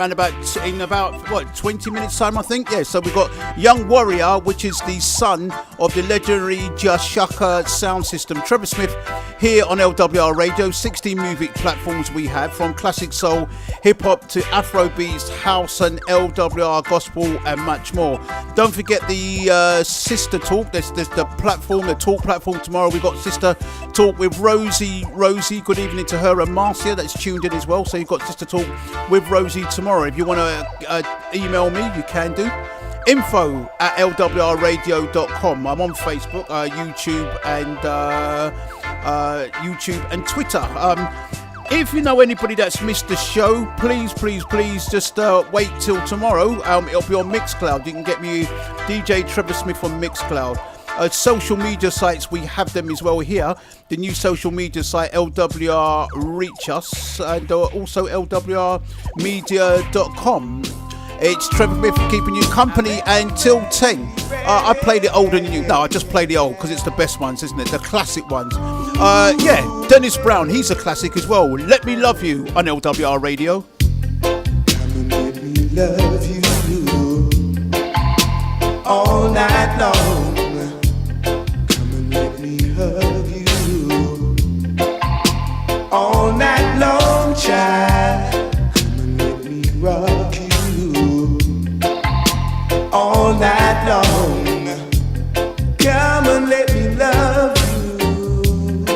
And in about 20 minutes time, I think. Yeah, so we've got Young Warrior, which is the son of the legendary Jashaka sound system, Trevor Smith, here on LWR Radio. 16 music platforms we have, from classic soul, hip hop to Afro beats, house and LWR gospel, and much more. Don't forget the Sister Talk. There's the platform, the talk platform tomorrow. We've got Sister Talk with Rosie. Good evening to her, and Marcia that's tuned in as well. So you've got Sister Talk with Rosie tomorrow. If you want to email me, you can do. info@LWR.Radio.com. I'm on Facebook, YouTube and Twitter. If you know anybody that's missed the show, please just wait till tomorrow. It'll be on Mixcloud. You can get me DJ Trevor Smith on Mixcloud. Social media sites, we have them as well here. The new social media site, LWR Reach Us, and also LWR.Media.com. It's Trevor Smith keeping you company until 10. I played it old and new. No, I just play the old because it's the best ones, isn't it? The classic ones. Yeah, Dennis Brown, he's a classic as well. Let Me Love You on LWR Radio. Let me love you all night long. Hug you all night long, child. Come and let me rock you all night long. Come and let me love you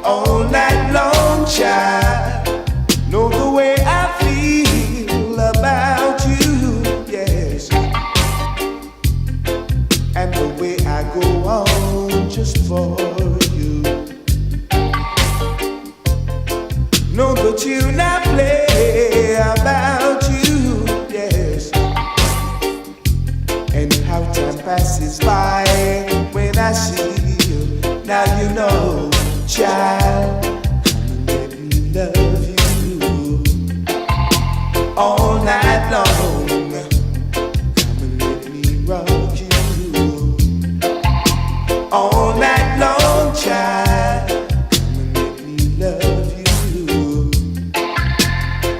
all night long, child. Know the way I feel about you, yes, and the way I go on just for you. Know the tune I play about you, yes, and how time passes by when I see you. Now you know, child, come and let me love you all night long. Come and let me rock you all night long, child. Come and let me love you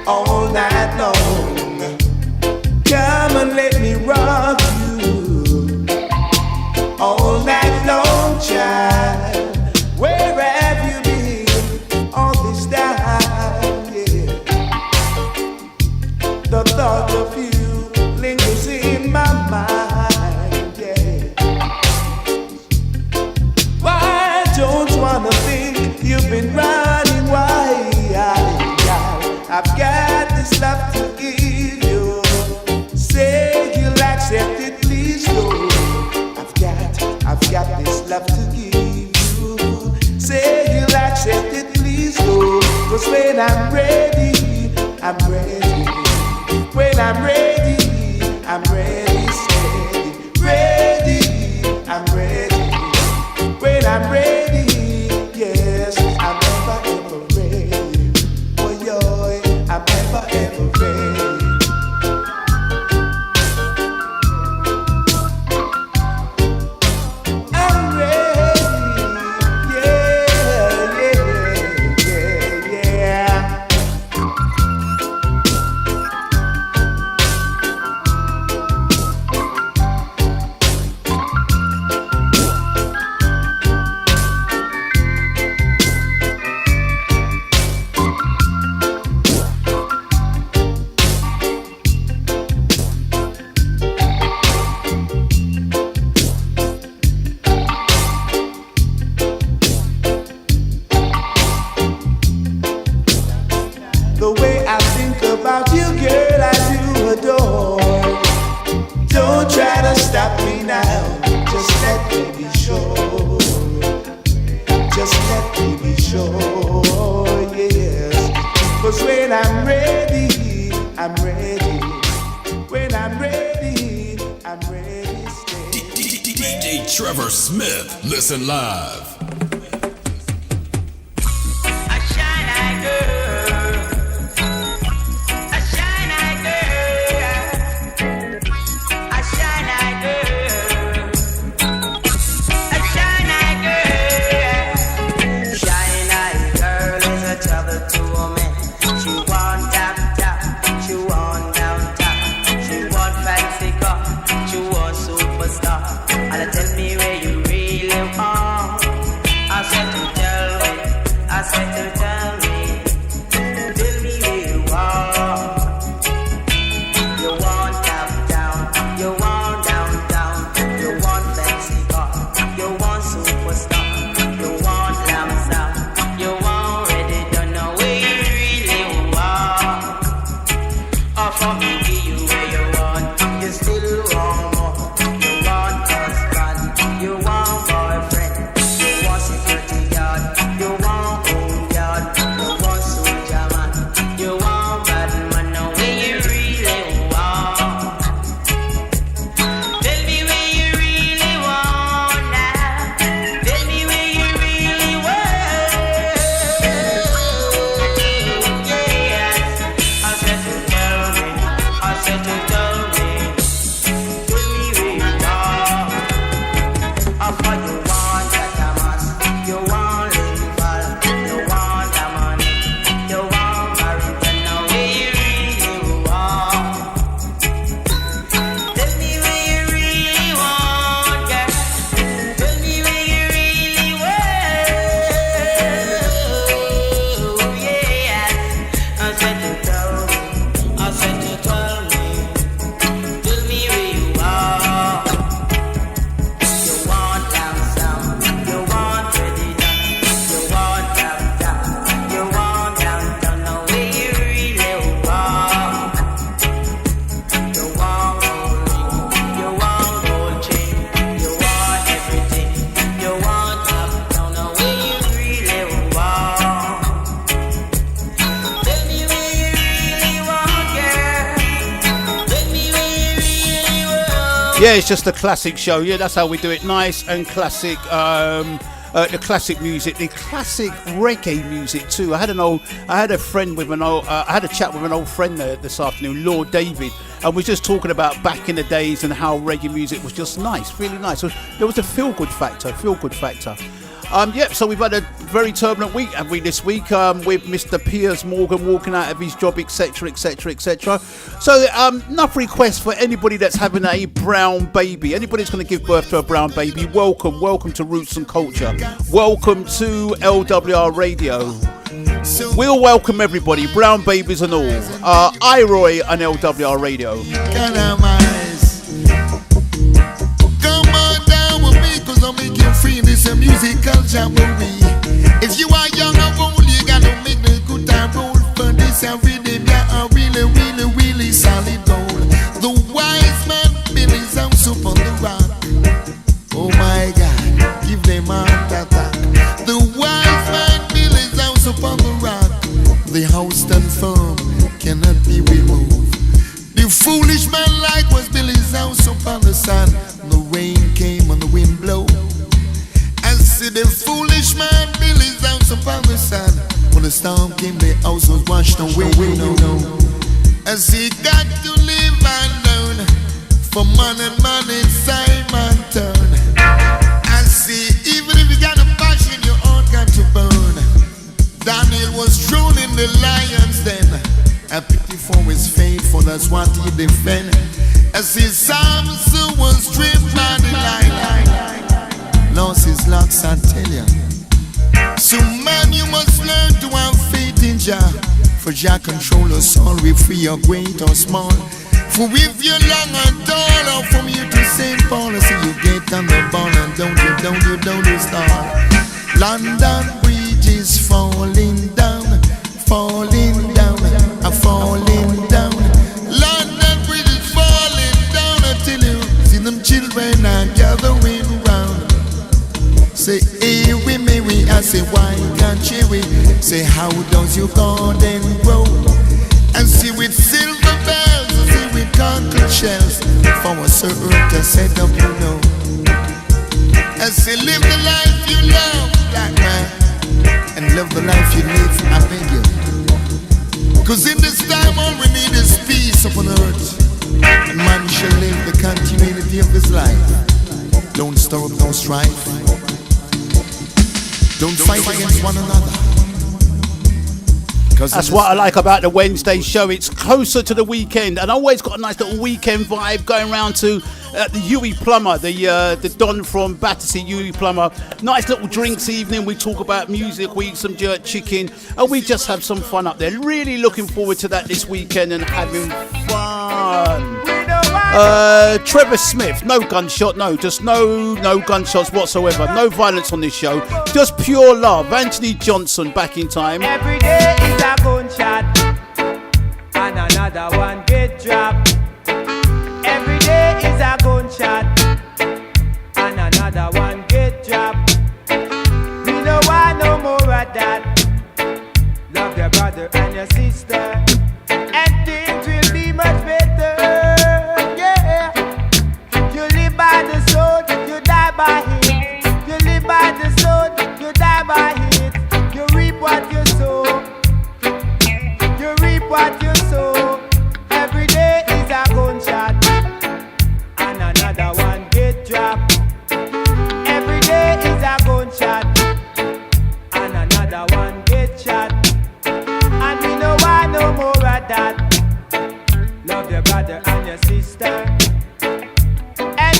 all night long. Come and let me rock you all night long, child. Where have you been all this time? Yeah. The thought of you lingers in my mind. Yeah. Why don't wanna think you've been running wild? I've got this love to give you. Say you'll accept it, please do. I've got this love to give you. Say you'll accept it, please do. 'Cause when I'm ready, I'm ready. When I'm ready, I'm ready, steady. Ready, I'm ready. When I'm ready, yes, I'm ever ready. Oh, yo, I'm ever ready. I'm ready, yeah. The way I think about you, girl, I do adore. Don't try to stop me now. Just let me be sure. Just let me be sure, yes. 'Cause when I'm ready, I'm ready. When I'm ready, I'm ready. DJ Trevor Smith, listen live. She want tap tap, she want Yeah, it's just a classic show. Yeah, that's how we do it. Nice and classic. The classic music, the classic reggae music too. I had a chat with an old friend there this afternoon, Lord David, and we're just talking about back in the days and how reggae music was just nice, really nice. So there was a feel-good factor. So we've had a very turbulent week, have we, this week, with Mr. Piers Morgan walking out of his job, etc. So enough requests for anybody that's having a brown baby. Anybody that's going to give birth to a brown baby, welcome to Roots and Culture. Welcome to LWR Radio. We'll welcome everybody, brown babies and all. Iroy and LWR Radio. I'll make you free. This a musical jamboree. If you are young or old, you gotta make the good time roll. For this a rhythm, yeah, a really solid goal. The wise man built his house up on the rock. Oh my God, give them heart attack. The wise man built his house up on the rock. The house stand firm, cannot be removed. The foolish man likewise built his house up on the sand. The rain came and the wind blow. And see the foolish man built his house upon the sand. When the storm came, the house was washed away. And see got to live alone. For man and man it's time and turn. And see even if you got a passion, your heart got to burn. Daniel was thrown in the lion's den. A pity for his faithful, that's what he defend. As his Samson was stripped by the lion, lost his locks, I tell ya. So man, you must learn to have faith in Jah. For Jah control us all, we free or great or small. For if you're long and tall, or from here to St. Paul, I see you get on the ball and don't you start. London Bridge is falling down. London Bridge is falling down. I tell you, see them children are gathering round. Say, hey, we may we, I say, why can't we? Say, how does your garden grow? And see with silver bells, see with concrete shells, for a certain to set up, you know. And say, live the life you love, black man, and love the life you live, I beg you. Cause in this time all we need is peace upon earth. And man shall live the continuity of his life. Don't stir up no strife. Don't fight against one another. That's what I like about the Wednesday show. It's closer to the weekend, and I always got a nice little weekend vibe going round to the Huey Plumber, the Don from Battersea, Huey Plumber. Nice little drinks evening. We talk about music, we eat some jerk chicken, and we just have some fun up there. Really looking forward to that this weekend and having fun. Trevor Smith, no gunshot, no gunshots whatsoever, no violence on this show, just pure love. Anthony Johnson, Back in Time. Every day is a gunshot and another one get dropped. Every day is a gunshot and another one get dropped. We don't want no more of that. Love your brother and your sister, and things will be much better. By the sword, you die by it. You live by the sword, you die by it. You reap what you sow. You reap what you sow. Every day is a gunshot and another one get dropped. Every day is a gunshot and another one get shot. And we don't want no more of that. Love your brother and your sister.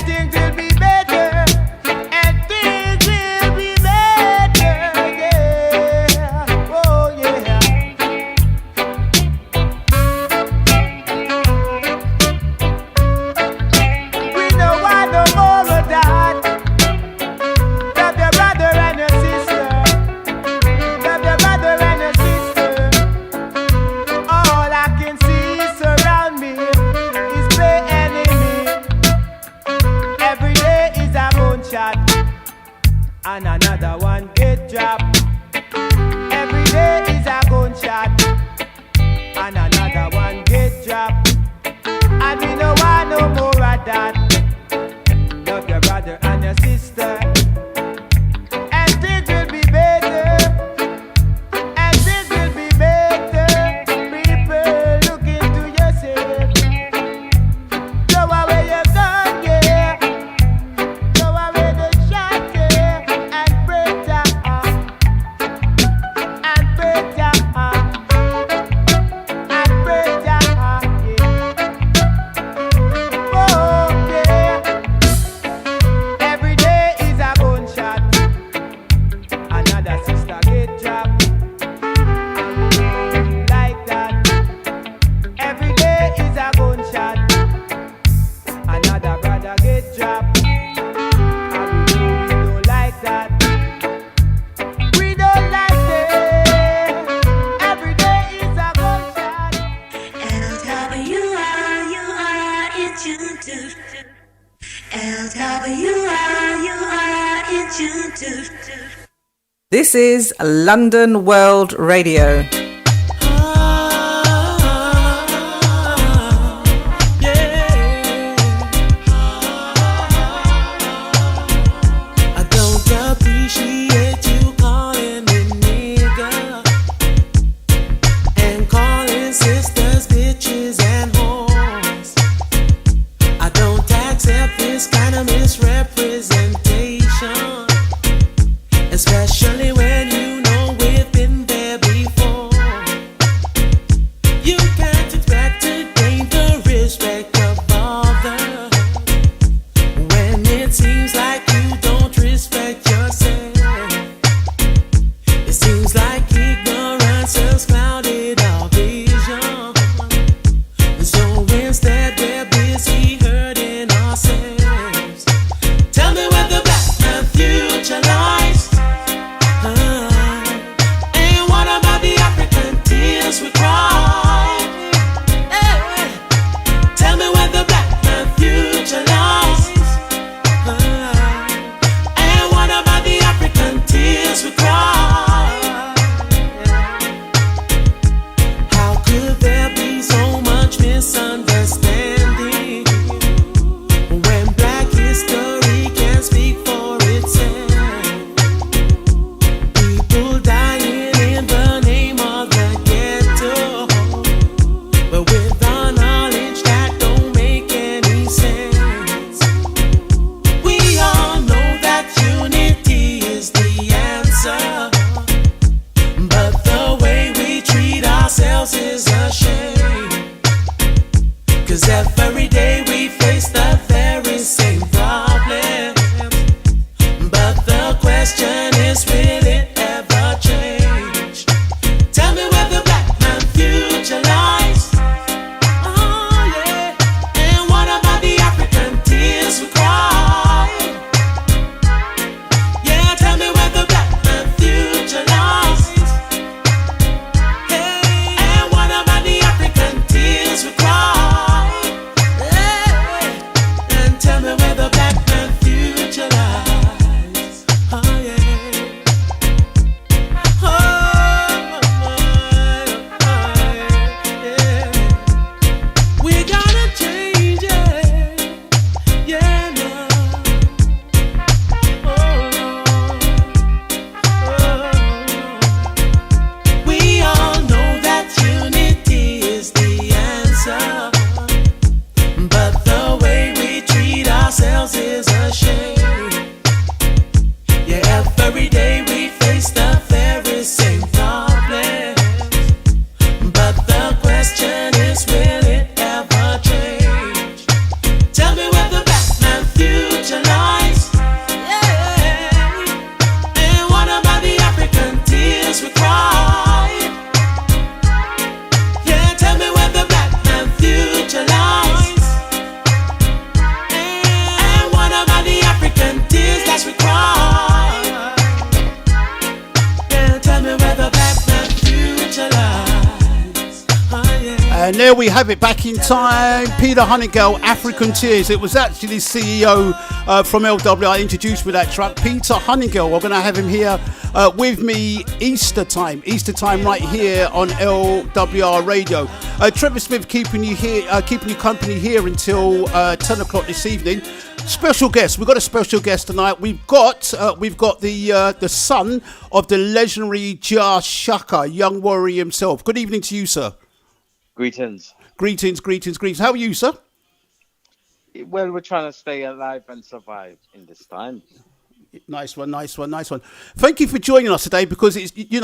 Things will be better, and things will be better, yeah. Oh yeah. We don't want no more of that. Love your brother and your sister. Love your brother and your sister. All I can see surround me is play enemy. tune to. LWR, you are in tune to. This is London World Radio. Especially when you know we've been there before. You can't expect to gain the respect of others when it seems like you don't respect yourself. It seems like ignorance has clouded our vision. So instead we're busy hurting ourselves. Tell me where the black man future lies. We cry. Hey, tell me where the black man future lies. And what about the African tears we cry? How could there be so much misunderstanding when black history can't speak for itself? People dying in the name of the is a shame, 'cause every day we face the very same problem. But the question is, will it ever change? Tell me where the black man future lies. Oh yeah, and what about the African tears we cry? Yeah, tell me where the black man future lies. We cry, and tell me where the black man future lies. Oh yeah, yeah. We gotta change it, yeah, no. We all know that unity is the answer, but the way we treat ourselves is a shame. Yeah, every day we face the very same problems, but the question is, will it ever change? Tell me where the black man future lies. Yeah, and what about the African tears we cry? Yeah, tell me where the black man future lies. And what about the African tears that we cry? Yeah, tell me where the black man future lies. Oh, yeah. And there we have it, back in time. Peter Honeygale, African Tears. It was actually the CEO from LWR introduced with that track, Peter Honeygale. We're going to have him here with me Easter time right here on LWR Radio. Trevor Smith keeping you company here until 10 o'clock this evening. Special guest. We've got a special guest tonight. We've got the son of the legendary Jah Shaka, young warrior himself. Good evening to you, sir. Greetings. How are you, sir? Well, we're trying to stay alive and survive in this time. Nice one. Thank you for joining us today, because it's you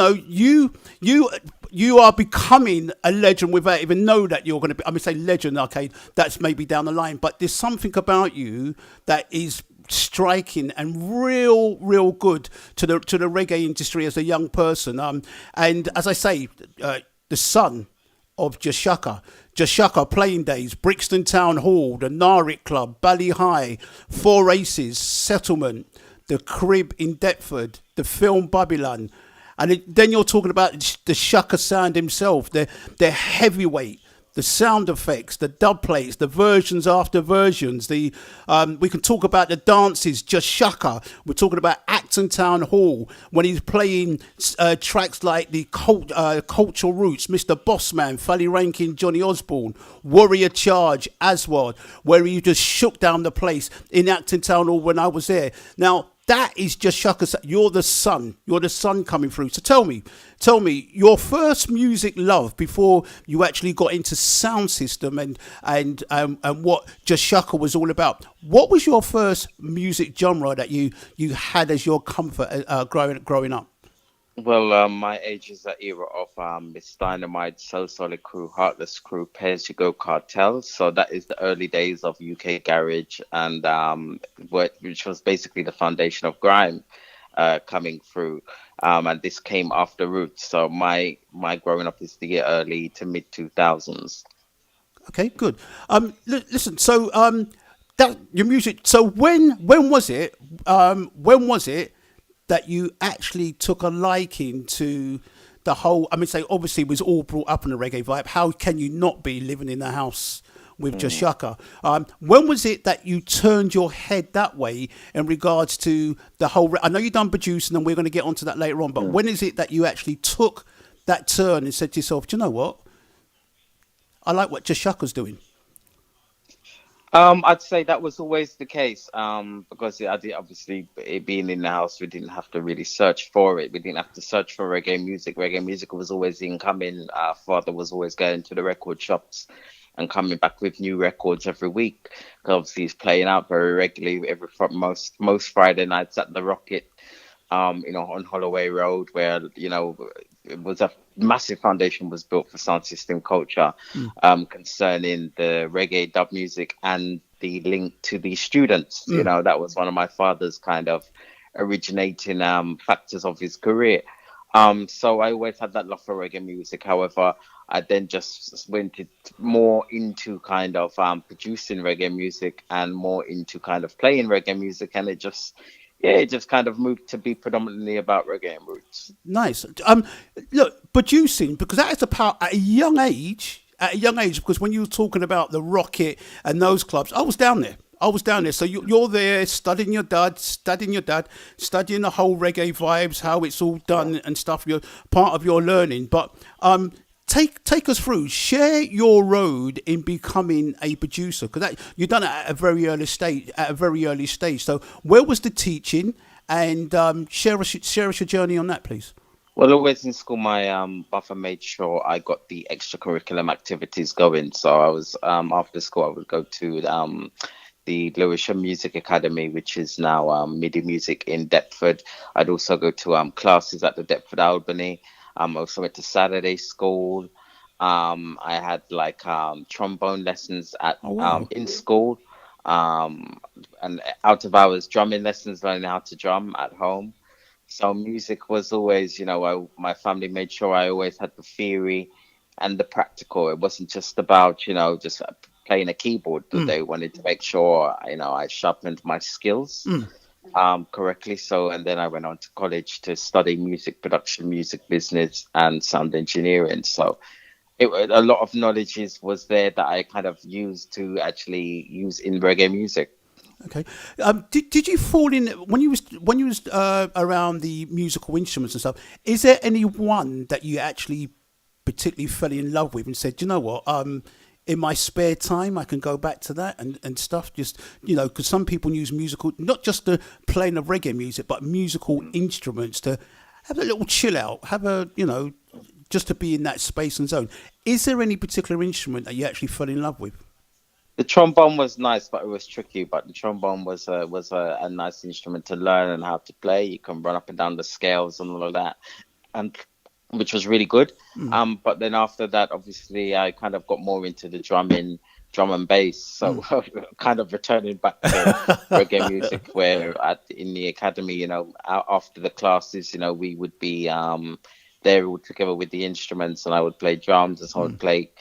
are becoming a legend without even know that you're going to be. I'm going to say legend. Okay, that's maybe down the line, but there's something about you that is striking and real good to the reggae industry as a young person. And as I say, the son of Jashaka, Playing Days, Brixton Town Hall, the Narek Club, Bally High, Four Aces, Settlement, the Crib in Deptford, the film Babylon. And then you're talking about the Shaka sound himself, the heavyweight, the sound effects, the dub plates, the versions after versions. We can talk about the dances, just Shaka. We're talking about Acton Town Hall when he's playing tracks like the Cultural Roots, Mr. Bossman, Fally Rankin, Johnny Osborne, Warrior Charge, Aswad, where he just shook down the place in Acton Town Hall when I was there. Now, that is just Shaka. You're the sun. You're the sun coming through. So tell me, your first music love before you actually got into sound system and what just Shaka was all about. What was your first music genre that you had as your comfort growing up? Well, my age is the era of Miss Dynamite, Soul Solid Crew, Heartless Crew, Pay As You Go Cartel. So that is the early days of UK garage, and which was basically the foundation of grime coming through. And this came after Roots. So my growing up is the early to mid 2000s. Okay, good. Listen. So that your music. So when was it? When was it that you actually took a liking to the whole? I mean, say obviously it was all brought up in the reggae vibe. How can you not be living in the house with just Shaka? When was it that you turned your head that way in regards to the whole? I know you've done producing, and we're going to get onto that later on. But when is it that you actually took that turn and said to yourself, "Do you know what? I like what just Shaka's doing." I'd say that was always the case. Because I did, obviously it being in the house, we didn't have to really search for it. We didn't have to search for reggae music. Reggae music was always incoming. Our father was always going to the record shops and coming back with new records every week. 'Cause obviously he's playing out very regularly most Friday nights at the Rocket, on Holloway Road, where it was a massive foundation was built for sound system culture, concerning the reggae dub music and the link to the students. That was one of my father's kind of originating factors of his career. So I always had that love for reggae music. However, I then just went more into kind of producing reggae music and more into kind of playing reggae music, and it just kind of moved to be predominantly about reggae and roots. Nice. Look, producing, because that is a power at a young age. At a young age, because when you were talking about the Rocket and those clubs, I was down there. So you're there studying your dad, studying the whole reggae vibes, how it's all done and stuff. You're part of your learning. But take us through. Share your road in becoming a producer, because you've done it at a very early stage. So where was the teaching? And share us your journey on that, please. Well, always in school, my buffer made sure I got the extracurriculum activities going. So I was after school, I would go to the Lewisham Music Academy, which is now MIDI Music in Deptford. I'd also go to classes at the Deptford Albany. I also went to Saturday school. I had like trombone lessons at in school, and out of hours drumming lessons, learning how to drum at home. So music was always, my family made sure I always had the theory and the practical. It wasn't just about, just playing a keyboard, but they wanted to make sure, I sharpened my skills correctly. So, and then I went on to college to study music production, music business, and sound engineering. So a lot of knowledge was there that I kind of used to actually use in reggae music. Okay. Did you fall in when you was around the musical instruments and stuff? Is there any one that you actually particularly fell in love with and said, you know what, in my spare time I can go back to that and stuff? Just because some people use musical, not just the playing of reggae music, but musical instruments to have a little chill out, have a just to be in that space and zone. Is there any particular instrument that you actually fell in love with? The trombone was nice, but it was tricky. But the trombone was a nice instrument to learn and how to play. You can run up and down the scales and all of that, and which was really good. But then after that, obviously, I kind of got more into the drum and bass. So kind of returning back to reggae music, where in the academy, after the classes, we would be there all together with the instruments, and I would play drums, and so I would play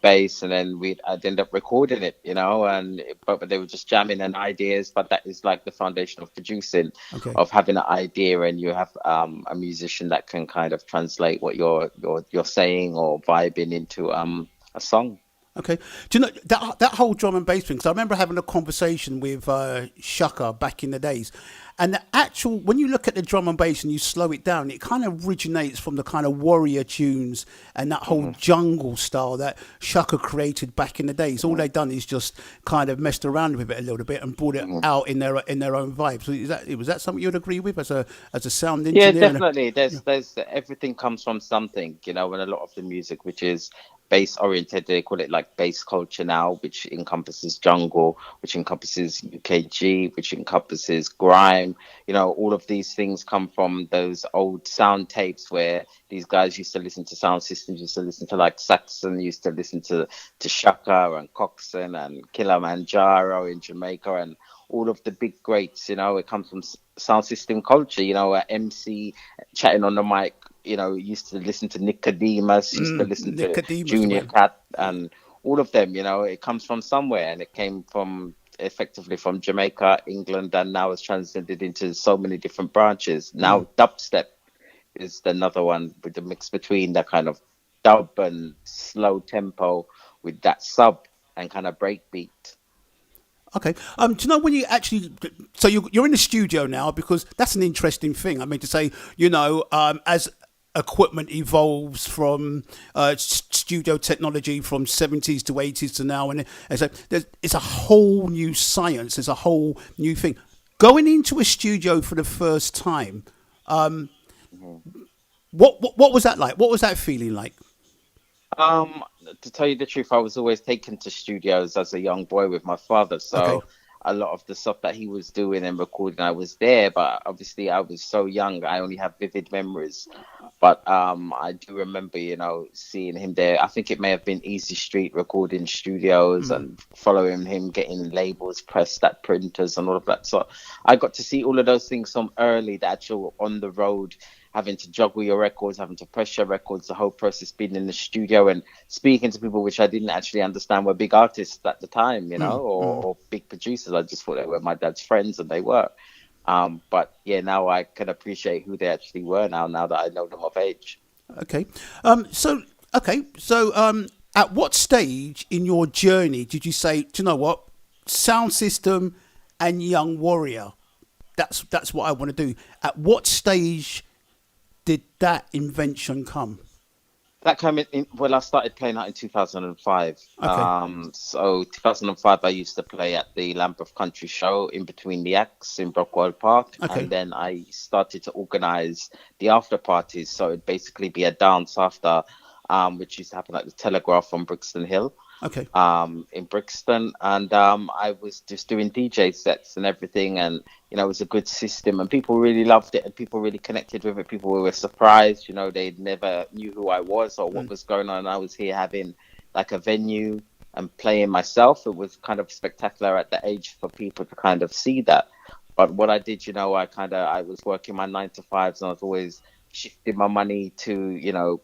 bass, and then I'd end up recording it, but they were just jamming and ideas. But that is like the foundation of producing, of having an idea, and you have a musician that can kind of translate what you're saying or vibing into a a song. Okay. Do you know that whole drum and bass thing? Because I remember having a conversation with Shaka back in the days, and the actual when you look at the drum and bass and you slow it down, it kind of originates from the kind of warrior tunes and that whole jungle style that Shaka created back in the days. All they've done is just kind of messed around with it a little bit and brought it out in their own vibe. So was that something you'd agree with as a sound Yeah, engineer? definitely. There's everything comes from something, and a lot of the music which is bass oriented, they call it like bass culture now, which encompasses jungle, which encompasses UKG, which encompasses grime. All of these things come from those old sound tapes where these guys used to listen to sound systems, used to listen to like Saxon, used to listen to Shaka and Coxsone and Kilimanjaro in Jamaica and all of the big greats. It comes from sound system culture. MC chatting on the mic. Used to listen to Nicodemus, used to listen to Nicodemus, Junior man. Cat, and all of them. It comes from somewhere, and it came from effectively from Jamaica, England, and now it's transcended into so many different branches. Now dubstep is another one with the mix between that kind of dub and slow tempo with that sub and kind of breakbeat. Okay. Do you know when you actually? So you're in the studio now because that's an interesting thing. I mean to say, as equipment evolves from studio technology from 70s to 80s to now, and it's a whole new science. There's a whole new thing. Going into a studio for the first time, what was that like? What was that feeling like? Um, to tell you the truth, I was always taken to studios as a young boy with my father. Okay. So a lot of the stuff that he was doing and recording, I was there. But obviously, I was so young, I only have vivid memories. But I do remember, seeing him there. I think it may have been Easy Street Recording Studios and following him, getting labels pressed at printers and all of that. So I got to see all of those things from early, the actual on the road, having to juggle your records, having to press your records, the whole process being in the studio and speaking to people which I didn't actually understand were big artists at the time, or big producers. I just thought they were my dad's friends, and they were. But yeah, now I can appreciate who they actually were now that I know them of age. Okay. So at what stage in your journey did you say, do you know what, sound system and Young Warrior, that's what I want to do? At what stage did that invention come? That came in well, I started playing out in 2005. Okay. So 2005, I used to play at the Lambeth Country Show in between the acts in Brockwell Park, Okay. and then I started to organise the after parties. So it'd basically be a dance after, which used to happen at the Telegraph on Brixton Hill. Okay. In Brixton, and I was just doing DJ sets and everything, and it was a good system, and people really loved it, and people really connected with it. People were surprised, they never knew who I was or what was going on. And I was here having like a venue and playing myself. It was kind of spectacular at the age for people to kind of see that. But what I did, I was working my 9 to 5s, and I was always shifting my money to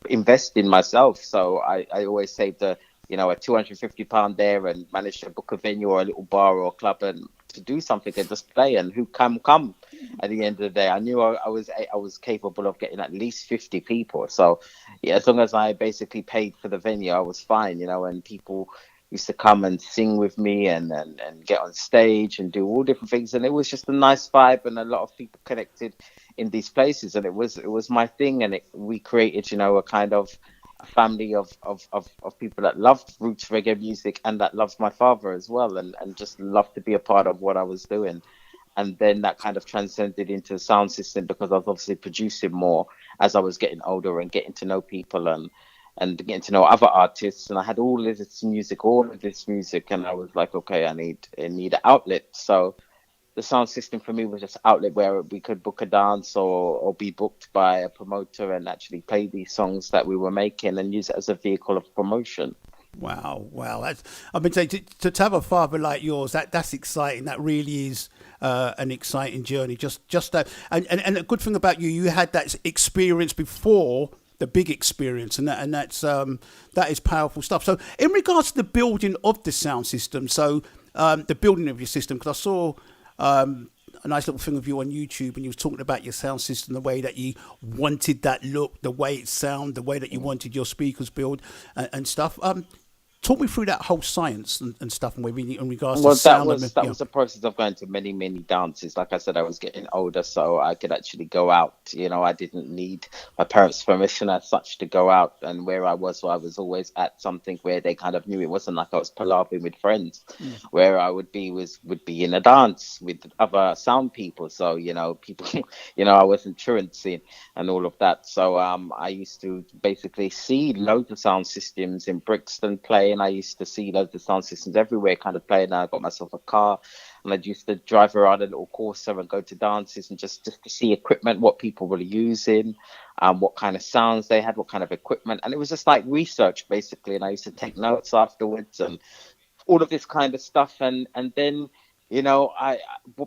invest in myself. So I always saved a £250 there and managed to book a venue or a little bar or a club and to do something and just play, and who come at the end of the day. I knew I was capable of getting at least 50 people. So yeah, as long as I basically paid for the venue, I was fine, and people used to come and sing with me and get on stage and do all different things, and it was just a nice vibe, and a lot of people connected in these places, and it was my thing, and we created a kind of a family of people that loved roots reggae music and that loved my father as well, and just loved to be a part of what I was doing. And then that kind of transcended into sound system because I was obviously producing more as I was getting older and getting to know people and getting to know other artists. And I had all of this music, and I was like, okay, I need an outlet. So the sound system for me was just an outlet where we could book a dance or be booked by a promoter and actually play these songs that we were making and use it as a vehicle of promotion. Wow. That's, I mean, to have a father like yours, that's exciting. That really is an exciting journey. Just that, and the good thing about you had that experience before the big experience, and that is powerful stuff. So, in regards to the building of the sound system, so the building of your system, because I saw. a nice little thing of you on YouTube, and you was talking about your sound system, the way that you wanted that look, the way it sound, the way that you wanted your speakers built, and stuff. Talk me through that whole science and stuff, and in regards to Well, sound. that was a process of going to many dances. Like I said, I was getting older, so I could actually go out. You know, I didn't need my parents' permission as such to go out. And where I was always at something where they kind of knew. It wasn't like I was palavering with friends. Where I would be in a dance with other sound people. So people, I wasn't truancy and all of that. So I used to basically see loads of sound systems in Brixton play. And I used to see loads of sound systems everywhere kind of playing. I got myself a car and I used to drive around a little Corsa and go to dances and just to see equipment, what people were using, what kind of sounds they had, what kind of equipment. And it was just like research basically. And I used to take notes afterwards and all of this kind of stuff. And then, I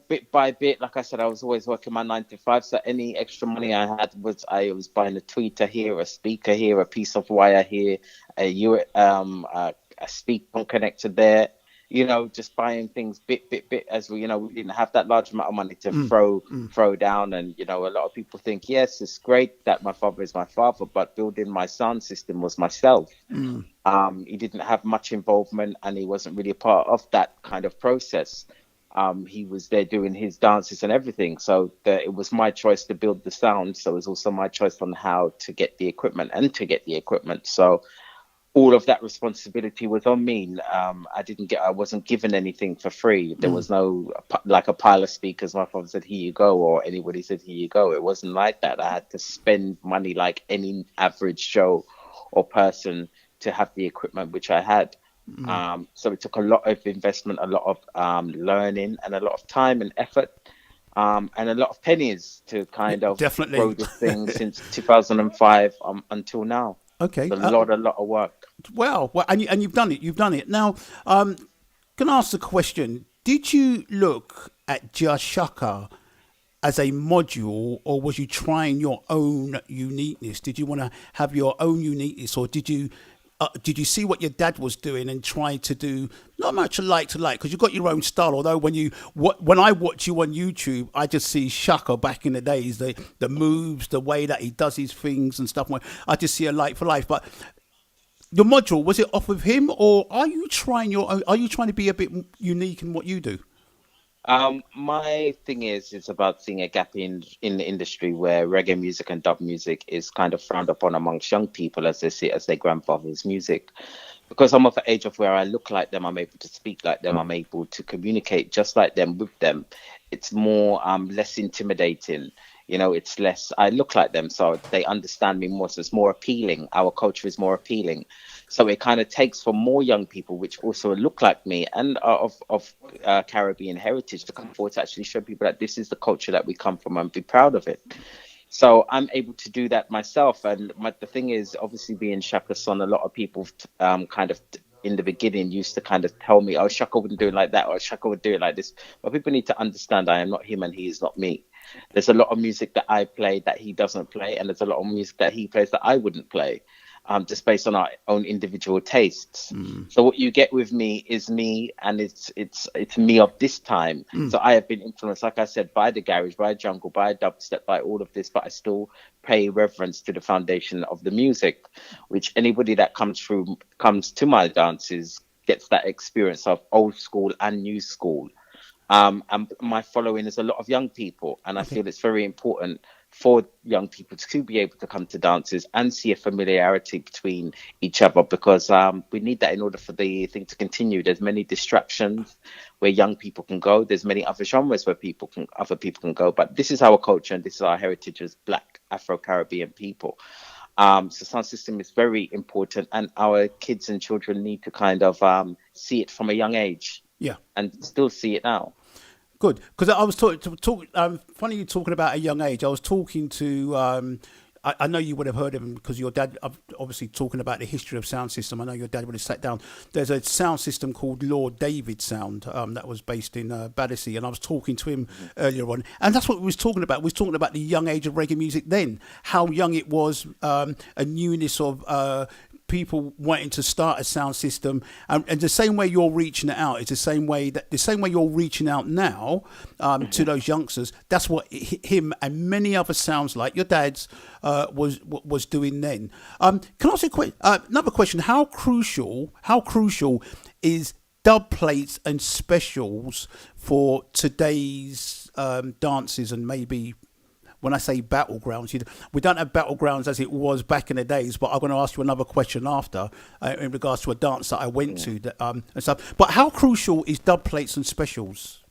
bit by bit, like I said, I was always working my 9 to 5. So any extra money I had I was buying a tweeter here, a speaker here, a piece of wire here, a speaker connector there. Just buying things bit as we didn't have that large amount of money to throw down. And a lot of people think, yes, it's great that my father is my father, but building my sound system was myself. He didn't have much involvement, and he wasn't really a part of that kind of process. He was there doing his dances and everything. So it was my choice to build the sound. So it was also my choice on how to get the equipment and to get the equipment. So all of that responsibility was on me. I wasn't given anything for free. There was no, like a pile of speakers. My father said, here you go. Or anybody said, here you go. It wasn't like that. I had to spend money like any average show or person to have the equipment, which I had. So it took a lot of investment, a lot of learning, and a lot of time and effort, and a lot of pennies to kind of grow this thing since 2005 until now. Okay, it's a lot of work. Well, and you've done it. You've done it. Now, can I ask the question? Did you look at Just Shaka as a module, or was you trying your own uniqueness? Did you want to have your own uniqueness, or did you see what your dad was doing and try to do not much alike to like, because you've got your own style? Although when I watch you on YouTube, I just see Shaka back in the days, the moves, the way that he does his things and stuff. I just see a like for life. But your module, was it off of him, or are you trying your own? Are you trying to be a bit unique in what you do? My thing is, it's about seeing a gap in the industry where reggae music and dub music is kind of frowned upon amongst young people as they see it as their grandfather's music. Because I'm of the age of where I look like them, I'm able to speak like them, I'm able to communicate just like them with them. It's more less intimidating. It's less, I look like them, so they understand me more. So it's more appealing. Our culture is more appealing. So it kind of takes for more young people, which also look like me and are of Caribbean heritage, to come forward to actually show people that this is the culture that we come from and be proud of it. So I'm able to do that myself. And the thing is, obviously being Shaka's son, a lot of people kind of in the beginning used to kind of tell me, oh, Shaka wouldn't do it like that, or Shaka would do it like this. But people need to understand I am not him and he is not me. There's a lot of music that I play that he doesn't play, and there's a lot of music that he plays that I wouldn't play, just based on our own individual tastes. So what you get with me is me, and it's me of this time. So I have been influenced, like I said, by the garage, by jungle, by dubstep, by all of this, but I still pay reverence to the foundation of the music, which anybody that comes to my dances gets that experience of old school and new school. And my following is a lot of young people, and I feel it's very important for young people to be able to come to dances and see a familiarity between each other, because we need that in order for the thing to continue. There's many distractions where young people can go. There's many other genres where other people can go, but this is our culture and this is our heritage as Black Afro-Caribbean people. So sound system is very important, and our kids and children need to kind of see it from a young age. Yeah, and still see it now. Good, because I was talking. Funny you talking about a young age. I was talking to. I know you would have heard of him because your dad, obviously talking about the history of sound system. I know your dad would have sat down. There's a sound system called Lord David Sound that was based in Battersea, and I was talking to him earlier on, and that's what we was talking about. We was talking about the young age of reggae music then, how young it was, a newness of people wanting to start a sound system, and the same way you're reaching it out is the same way you're reaching out now to those youngsters. That's what him and many other sounds like your dad's was doing then. Can I ask you another question? How crucial is dub plates and specials for today's dances, and maybe when I say battlegrounds, we don't have battlegrounds as it was back in the days, but I'm going to ask you another question after in regards to a dance that I went to and stuff. But how crucial is dub plates and specials?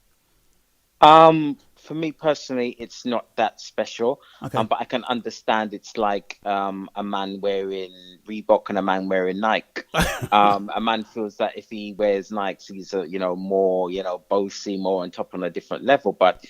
For me personally, it's not that special. Okay. But I can understand it's like a man wearing Reebok and a man wearing Nike. A man feels that if he wears Nikes, he's more bossy, more on top on a different level. But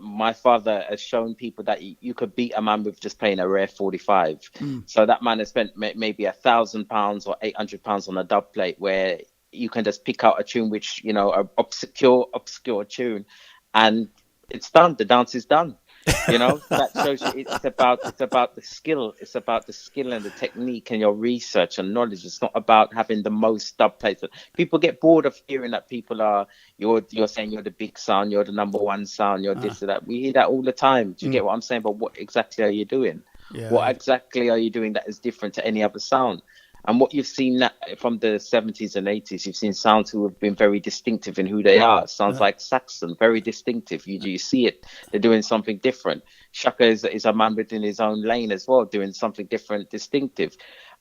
my father has shown people that you could beat a man with just playing a rare 45. So that man has spent maybe £1,000 or £800 on a dub plate, where you can just pick out a tune which an obscure tune, and it's done. The dance is done. That shows you it's about the skill. It's about the skill and the technique and your research and knowledge. It's not about having the most dub plates. People get bored of hearing that people are you're saying you're the big sound, you're the number one sound, you're this or that. We hear that all the time. Do you get what I'm saying? But what exactly are you doing? Yeah. What exactly are you doing that is different to any other sound? And what you've seen from the 70s and 80s, you've seen sounds who have been very distinctive in who they are. Sounds like Saxon, very distinctive. You see it. They're doing something different. Shaka is a man within his own lane as well, doing something different, distinctive.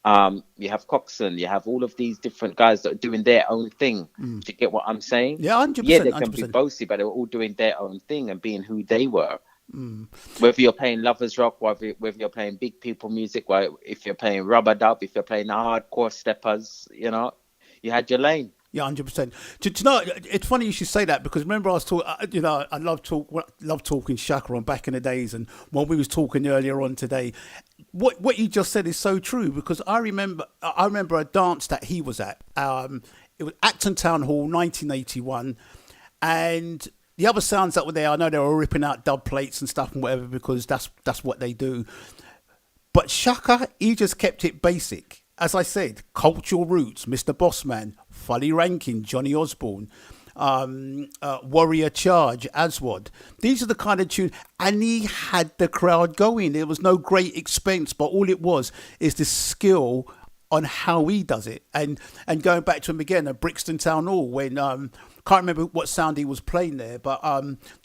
You have Coxon, you have all of these different guys that are doing their own thing. Do you get what I'm saying? Yeah, 100%. Yeah, they can 100%. be bossy, but they were all doing their own thing and being who they were. Whether you're playing lovers rock, whether you're playing big people music, if you're playing rubber dub, if you're playing hardcore steppers, you had your lane. Yeah, 100%. To know, it's funny you should say that, because remember I was talking. I love talking Shaka on back in the days, and when we was talking earlier on today, what you just said is so true, because I remember a dance that he was at. It was Acton Town Hall, 1981, and the other sounds that were there, I know they were ripping out dub plates and stuff and whatever, because that's what they do. But Shaka, he just kept it basic. As I said, Cultural Roots, Mr. Bossman, Fully Ranking, Johnny Osborne, Warrior Charge, Aswad. These are the kind of tunes, and he had the crowd going. There was no great expense, but all it was is the skill on how he does it. And going back to him again at Brixton Town Hall, when can't remember what sound he was playing there, but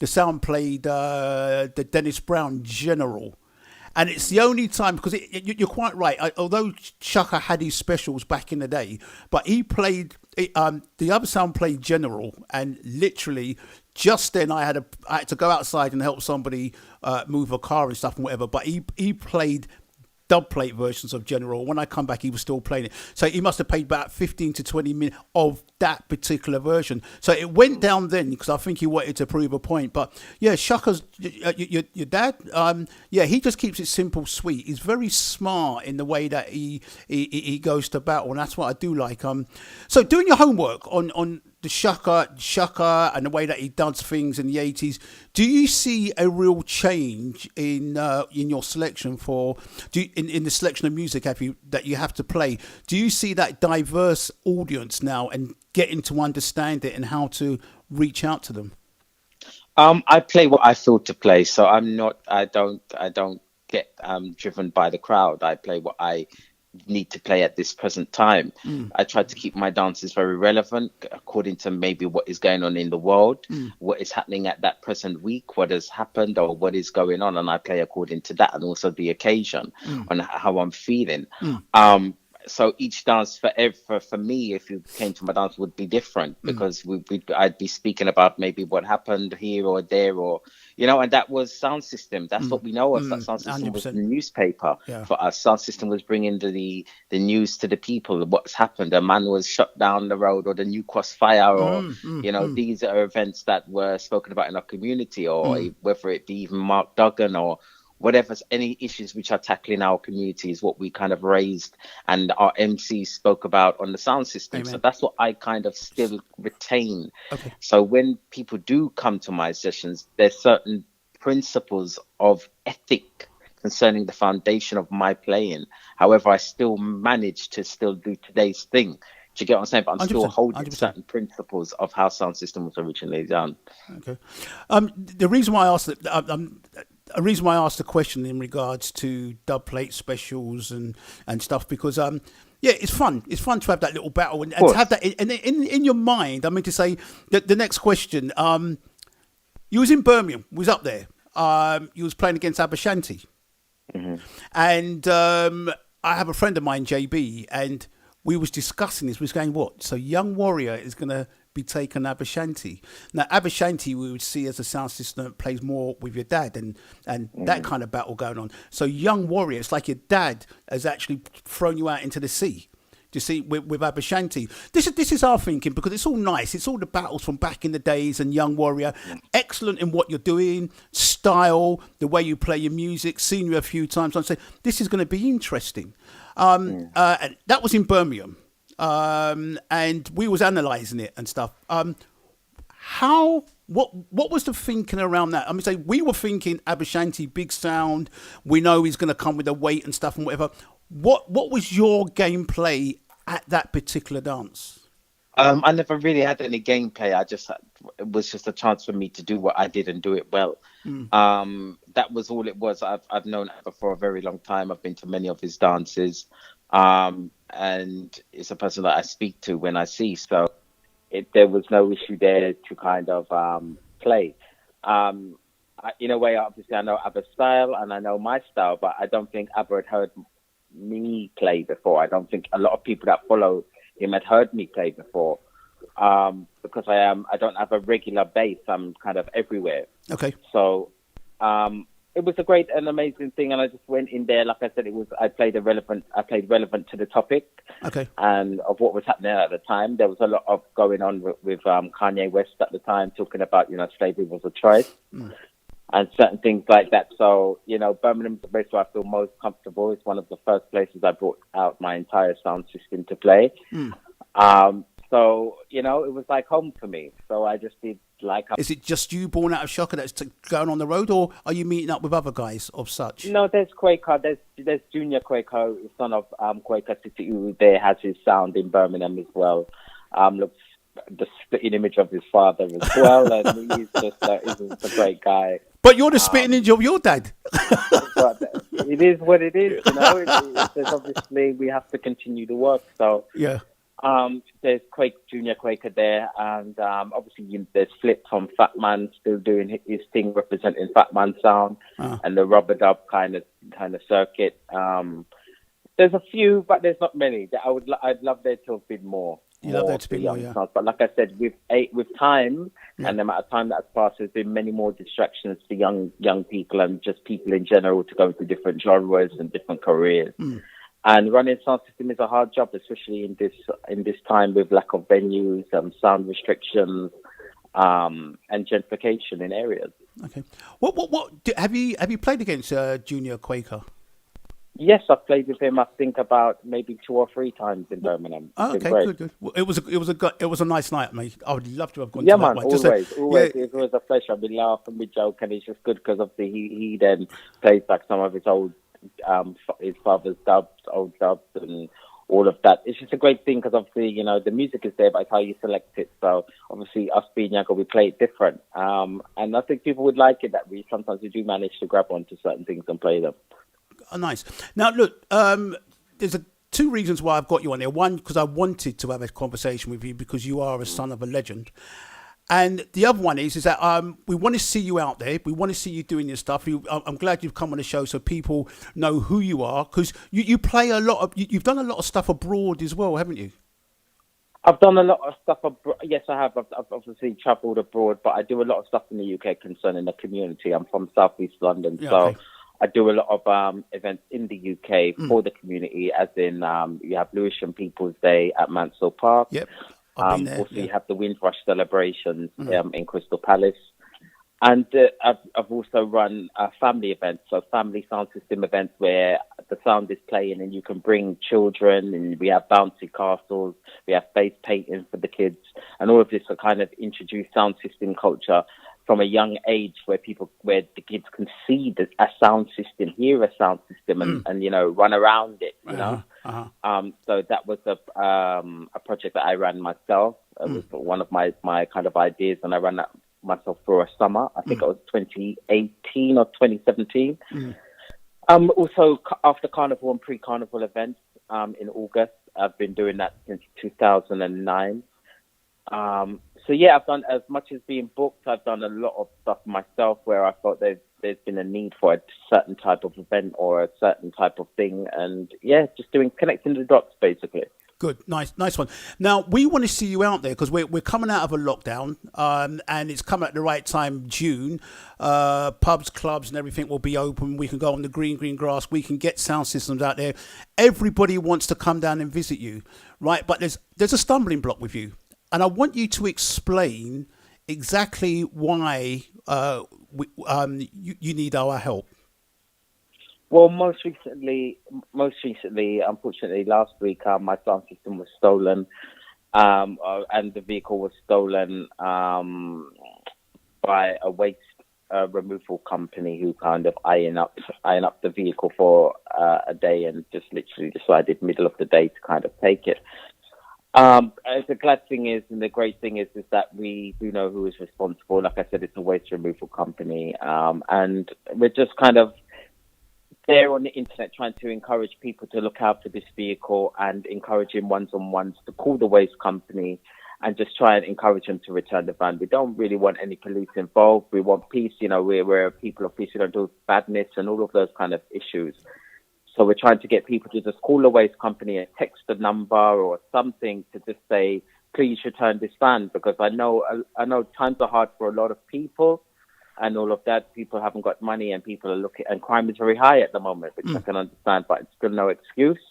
the sound played the Dennis Brown General. And it's the only time, because you're quite right, although Shaka had his specials back in the day, but he played, the other sound played General, and literally just then I had to go outside and help somebody move a car and stuff and whatever, but he played dub plate versions of General. When I come back, he was still playing it. So he must have played about 15 to 20 minutes of that particular version. So it went down then, because I think he wanted to prove a point. But yeah, Shaka's, your dad, he just keeps it simple, sweet. He's very smart in the way that he goes to battle, and that's what I do like. So doing your homework on the Shaka and the way that he does things in the 80s, do you see a real change in your selection in the selection of music that you have to play? Do you see that diverse audience now and getting to understand it and how to reach out to them? I play what I feel to play, so I don't get driven by the crowd. I play what I need to play at this present time. I try to keep my dances very relevant according to maybe what is going on in the world, what is happening at that present week, what has happened or what is going on, and I play according to that, and also the occasion on how I'm feeling. So each dance for me, if you came to my dance, would be different, because I'd be speaking about maybe what happened here or there, or and that was sound system. That's what we know of. That sound system 100%. Was the newspaper for us. Sound system was bringing the news to the people. What's happened? A man was shot down the road, or the New Cross fire, or these are events that were spoken about in our community, or whether it be even Mark Duggan or whatever, any issues which are tackling our community is what we kind of raised, and our MCs spoke about on the sound system. Amen. So that's what I kind of still retain. Okay. So when people do come to my sessions, there's certain principles of ethic concerning the foundation of my playing. However, I still manage to still do today's thing. Do you get what I'm saying? But I'm still 100%, holding 100%. certain principles of how sound system was originally done. Okay. The reason why I asked a reason why I asked the question in regards to dub plate specials and stuff, because yeah, it's fun. It's fun to have that little battle and to have that in your mind. I mean, to say that the next question. You was in Birmingham. Was up there. You was playing against Abashanti, and I have a friend of mine, JB, and we was discussing this. We was going, what? So Young Warrior is going to be taking Abashanti. Now, Abashanti we would see as a sound system that plays more with your dad and that kind of battle going on. So Young Warrior, it's like your dad has actually thrown you out into the sea. Do you see, with Abashanti? This is our thinking, because it's all nice. It's all the battles from back in the days and Young Warrior. Excellent in what you're doing, style, the way you play your music, seen you a few times. I'm saying, this is going to be interesting. And that was in Birmingham. And we was analysing it and stuff. What was the thinking around that? I mean, say we were thinking Abashanti, big sound. We know he's going to come with the weight and stuff and whatever. What was your gameplay at that particular dance? I never really had any gameplay. It was just a chance for me to do what I did and do it well. That was all it was. I've known Abba for a very long time. I've been to many of his dances. And it's a person that I speak to when I see. So there was no issue there to kind of play. In a way, obviously, I know Abba's style and I know my style, but I don't think Abba had heard me play before. I don't think a lot of people that follow him had heard me play before, because I don't have a regular base. I'm kind of everywhere. Okay. So it was a great and amazing thing, and I just went in there. Like I said, I played relevant to the topic, okay, and of what was happening at the time. There was a lot of going on with Kanye West at the time, talking about slavery was a choice. And certain things like that. So, Birmingham's the place where I feel most comfortable. It's one of the first places I brought out my entire sound system to play. So, it was like home for me. So I just did like... Is it just you born out of Shocker that's going on the road, or are you meeting up with other guys of such? No, there's Quaker. There's Junior Quaker, son of Quaker City, who there has his sound in Birmingham as well. Looks the spitting image of his father as well, and he's just he's a great guy. But you're the spitting image of your dad. But it is what it is, There's obviously we have to continue to work. So yeah. There's Junior Quaker there, and obviously there's Flip from Fat Man still doing his thing, representing Fat Man sound and the rubber dub kind of circuit. There's a few, but there's not many. I'd love there to have been more. You love there to be more, yeah. Sounds. But like I said, with time and the amount of time that's passed, there's been many more distractions for young people and just people in general to go into different genres and different careers. And running sound system is a hard job, especially in this time with lack of venues, sound restrictions, and gentrification in areas. Okay. What have you played against Junior Quaker? Yes, I've played with him. I think about maybe 2 or 3 times in Birmingham. Oh, okay, good. Well, it was a nice night, mate. I would love to have gone. Yeah, to man. That Always. Yeah. It was a pleasure. We laugh and we joke, and it's just good because obviously he then plays back some of his old his father's old dubs, and all of that. It's just a great thing because obviously the music is there, but it's how you select it. So obviously us being younger, we play it different, and I think people would like it that we do manage to grab onto certain things and play them. Oh, nice. Now, look, there's 2 reasons why I've got you on there. One, because I wanted to have a conversation with you because you are a son of a legend. And the other one is that we want to see you out there. We want to see you doing your stuff. I'm glad you've come on the show so people know who you are, because you play a lot of... You've done a lot of stuff abroad as well, haven't you? I've done a lot of stuff abroad. Yes, I have. I've obviously travelled abroad, but I do a lot of stuff in the UK concerning the community. I'm from South East London, yeah, so... Okay. I do a lot of events in the UK for the community, as in you have Lewisham People's Day at Mansell Park. Yep, I've been there. Also, you have the Windrush celebrations in Crystal Palace. And I've also run family events, so family sound system events where the sound is playing and you can bring children, and we have bouncy castles, we have face painting for the kids, and all of this to kind of introduce sound system culture from a young age where the kids can see a sound system, hear a sound system, and you know, run around it. You know, so that was a project that I ran myself. It was one of my kind of ideas, and I ran that myself for a summer. I think it was 2018 or 2017. Also after carnival and pre-carnival events in August. I've been doing that since 2009. So yeah, I've done, as much as being booked, I've done a lot of stuff myself where I thought there's been a need for a certain type of event or a certain type of thing, and yeah, just connecting the dots basically. Good, nice one. Now we want to see you out there because we're coming out of a lockdown, and it's coming at the right time. June, pubs, clubs, and everything will be open. We can go on the green grass. We can get sound systems out there. Everybody wants to come down and visit you, right? But there's a stumbling block with you, and I want you to explain exactly why you need our help. Well, most recently, unfortunately, last week, my sound system was stolen, and the vehicle was stolen by a waste removal company who kind of iron up the vehicle for a day and just literally decided middle of the day to kind of take it. The glad thing is, and the great thing is that we do know who is responsible. Like I said, it's a waste removal company, and we're just kind of there on the internet trying to encourage people to look out for this vehicle and encouraging ones-on-ones to call the waste company and just try and encourage them to return the van. We don't really want any police involved. We want peace. You know, we're people of peace. We don't do badness and all of those kind of issues. So we're trying to get people to just call the waste company and text the number or something to just say, please return this van, because I know times are hard for a lot of people. And all of that, people haven't got money, and people are looking, and crime is very high at the moment, which I can understand, but it's still no excuse.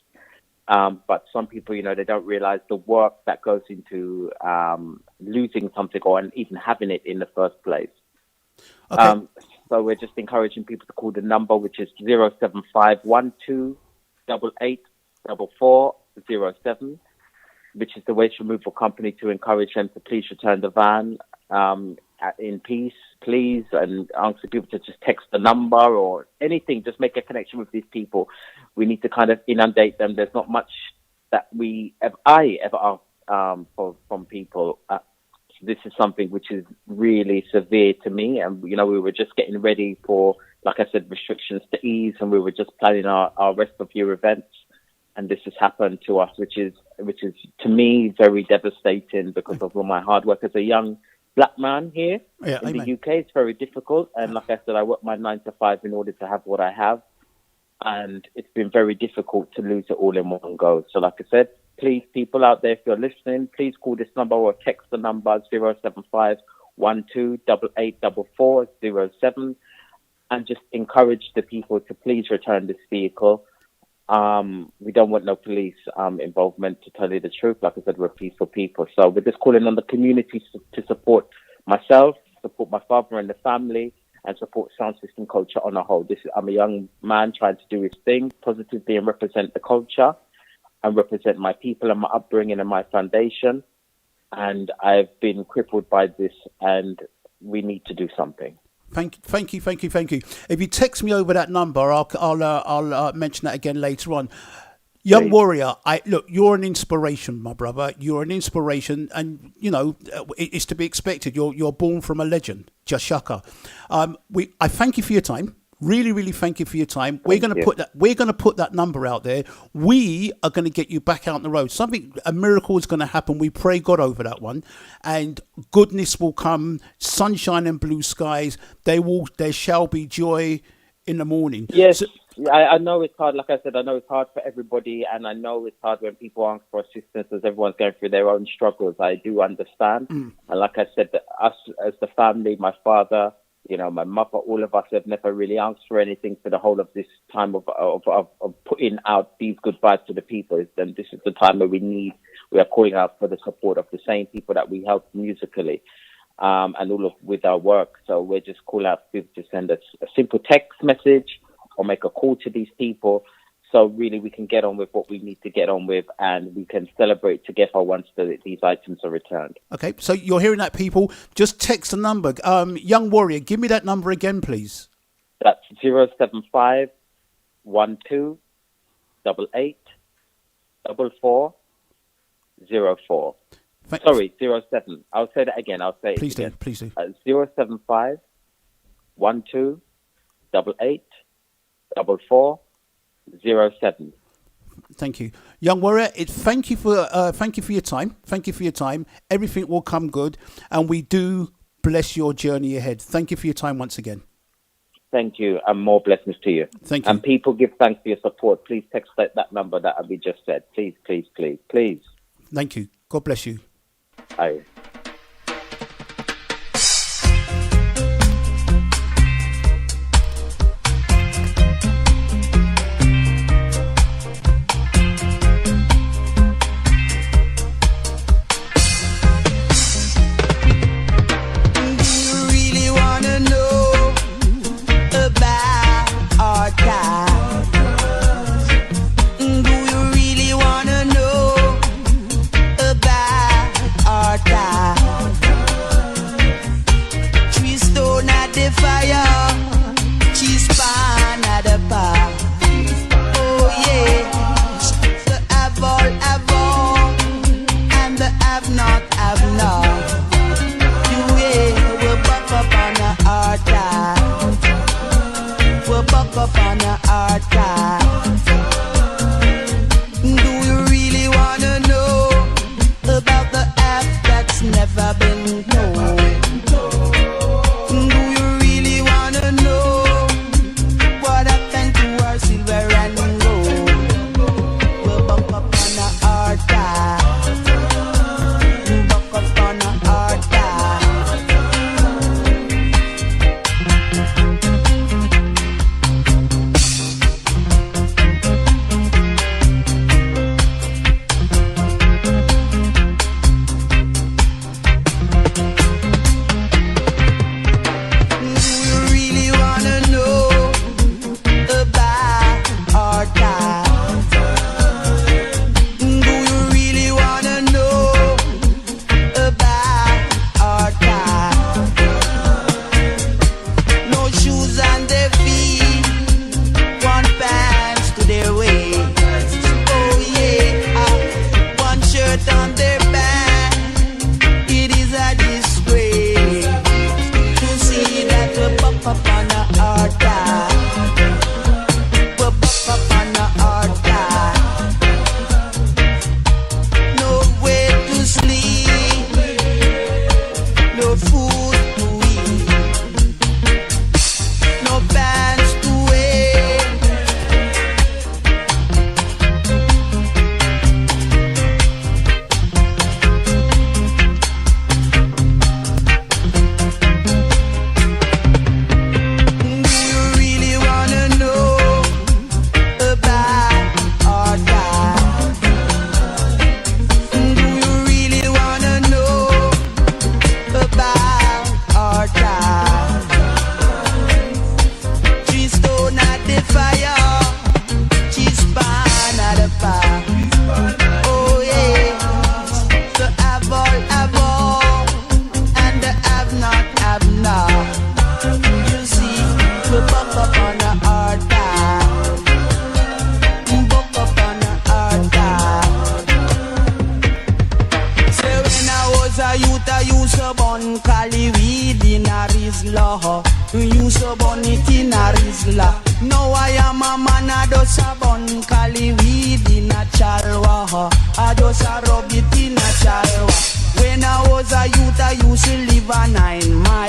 But some people, you know, they don't realize the work that goes into losing something or even having it in the first place. Okay. So we're just encouraging people to call the number, which is 07512884407, which is the waste removal company, to encourage them to please return the van in peace, please, and ask people to just text the number or anything, just make a connection with these people. We need to kind of inundate them. There's not much that I ever ask from people. This is something which is really severe to me, and you know, we were just getting ready for, like I said, restrictions to ease, and we were just planning our rest of year events, and this has happened to us, which is to me very devastating because of all my hard work as a young Black man here in the UK. It's very difficult, and like I said, I work my 9 to 5 in order to have what I have, and it's been very difficult to lose it all in one go. So like I said, please, people out there, if you're listening, please call this number or text the number 07512884407, and just encourage the people to please return this vehicle. We don't want no police involvement, to tell you the truth. Like I said, we're peaceful people. So we're just calling on the community to support myself, support my father and the family, and support sound system culture on a whole. I'm a young man trying to do his thing positively and represent the culture and represent my people and my upbringing and my foundation. And I've been crippled by this, and we need to do something. Thank you. If you text me over that number, I'll mention that again later on. Young Warrior, look, you're an inspiration, my brother. You're an inspiration, and you know it's to be expected. You're born from a legend, Just Shaka. I thank you for your time. Really thank you for your time. We're going to put that number out there. We are going to get you back out on the road. A miracle is going to happen. We pray God over that one, and goodness will come. Sunshine and blue skies. There shall be joy in the morning. Yes. I know it's hard. Like I said, I know it's hard for everybody, and I know it's hard when people ask for assistance as everyone's going through their own struggles. I do understand. And like I said, us as the family, my father, you know, my mother, all of us have never really asked for anything for the whole of this time of putting out these good vibes to the people. And this is the time where we are calling out for the support of the same people that we help musically, and with our work. So we're just calling out for people to send us a simple text message or make a call to these people so really we can get on with what we need to get on with, and we can celebrate together once these items are returned. Okay, so you're hearing that, people. Just text the number. Young Warrior, give me that number again, please. That's 075 12 88 44 04. Sorry, 07. I'll say that again. I'll say please it again. Please do. 075 12 88 44 07. Thank you, Young Warrior. Thank you for your time. Thank you for your time. Everything will come good, and we do bless your journey ahead. Thank you for your time once again. Thank you, and more blessings to you. Thank you. And people, give thanks for your support. Please text that number that we just said. Please, please, please, please. Thank you. God bless you. Aye.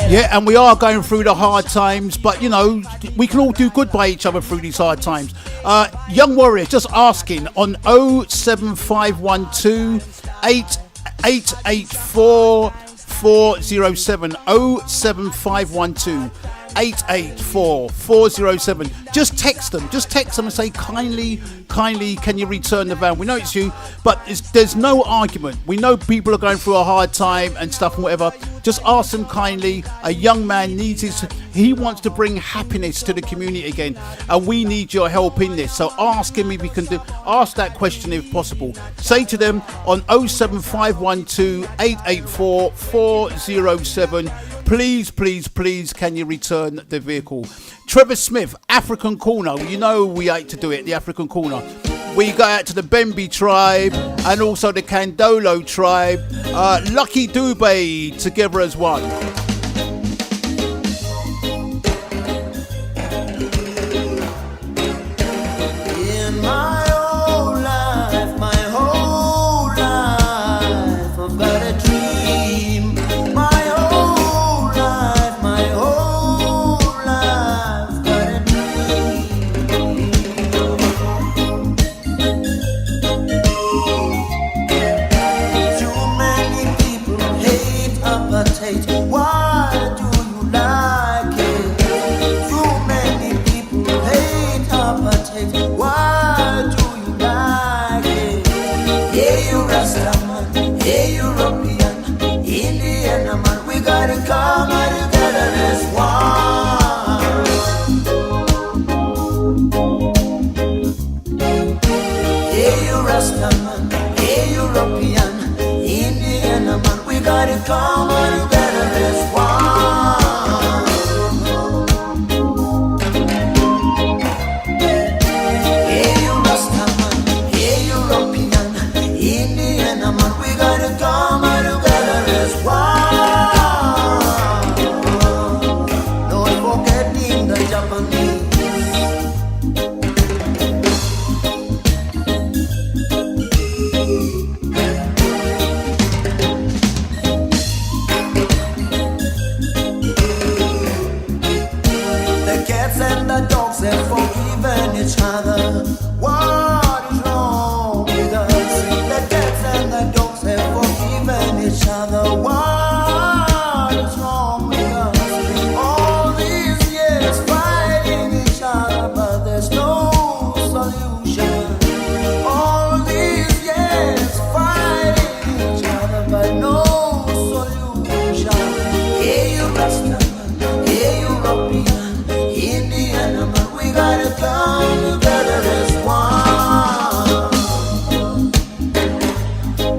Yeah, and we are going through the hard times, but you know, we can all do good by each other through these hard times. Young Warrior, just asking on 07512 8884 407 07512 884 407. Just text them and say, kindly, can you return the van? We know it's you, but there's no argument. We know people are going through a hard time and stuff and whatever. Just ask them kindly. A young man he wants to bring happiness to the community again, and we need your help in this. So ask him if you can ask that question if possible. Say to them on 07512 884 407, please, please, please, can you return the vehicle? Trevor Smith, African Corner. You know we hate to do it, the African Corner. We go out to the Bembe tribe and also the Kandolo tribe. Lucky Dube, together as one. In my whole life, I've got a dream. My whole life, got a dream. Too many people hate apartheid. Why do you like it? Too many people hate apartheid. Why do you like it? Hey, you Rastaman, hey, European, Indian man, we gotta come together as one. Hey, you Rastaman, hey, European, Indian man, we gotta come together as one. Hey, you Rastaman, hey, European, Indian man, we gotta come together as one. Don't forget the Japanese. The cats and the dogs have forgiven each other. What is wrong with us? The cats and the dogs have forgiven each other. What is wrong with us? All these years fighting each other, but there's no solution. All these years fighting each other, but no solution. Hey, you Rastaman, hey, European, Indian man, we gotta come together as one.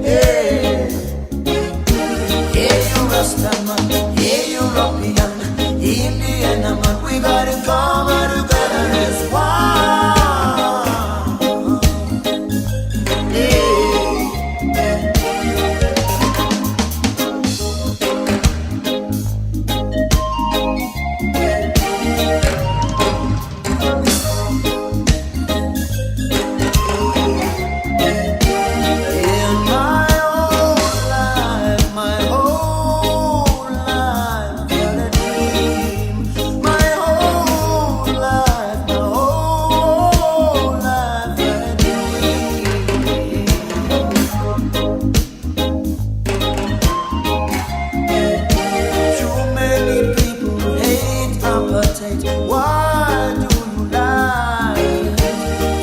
Hey, hey, you Rastaman, hey, European, Indian man, we gotta come together as one. Hey. In my whole life, got a dream. My whole life, got a dream. Too many people hate apartheid. Why do you like it?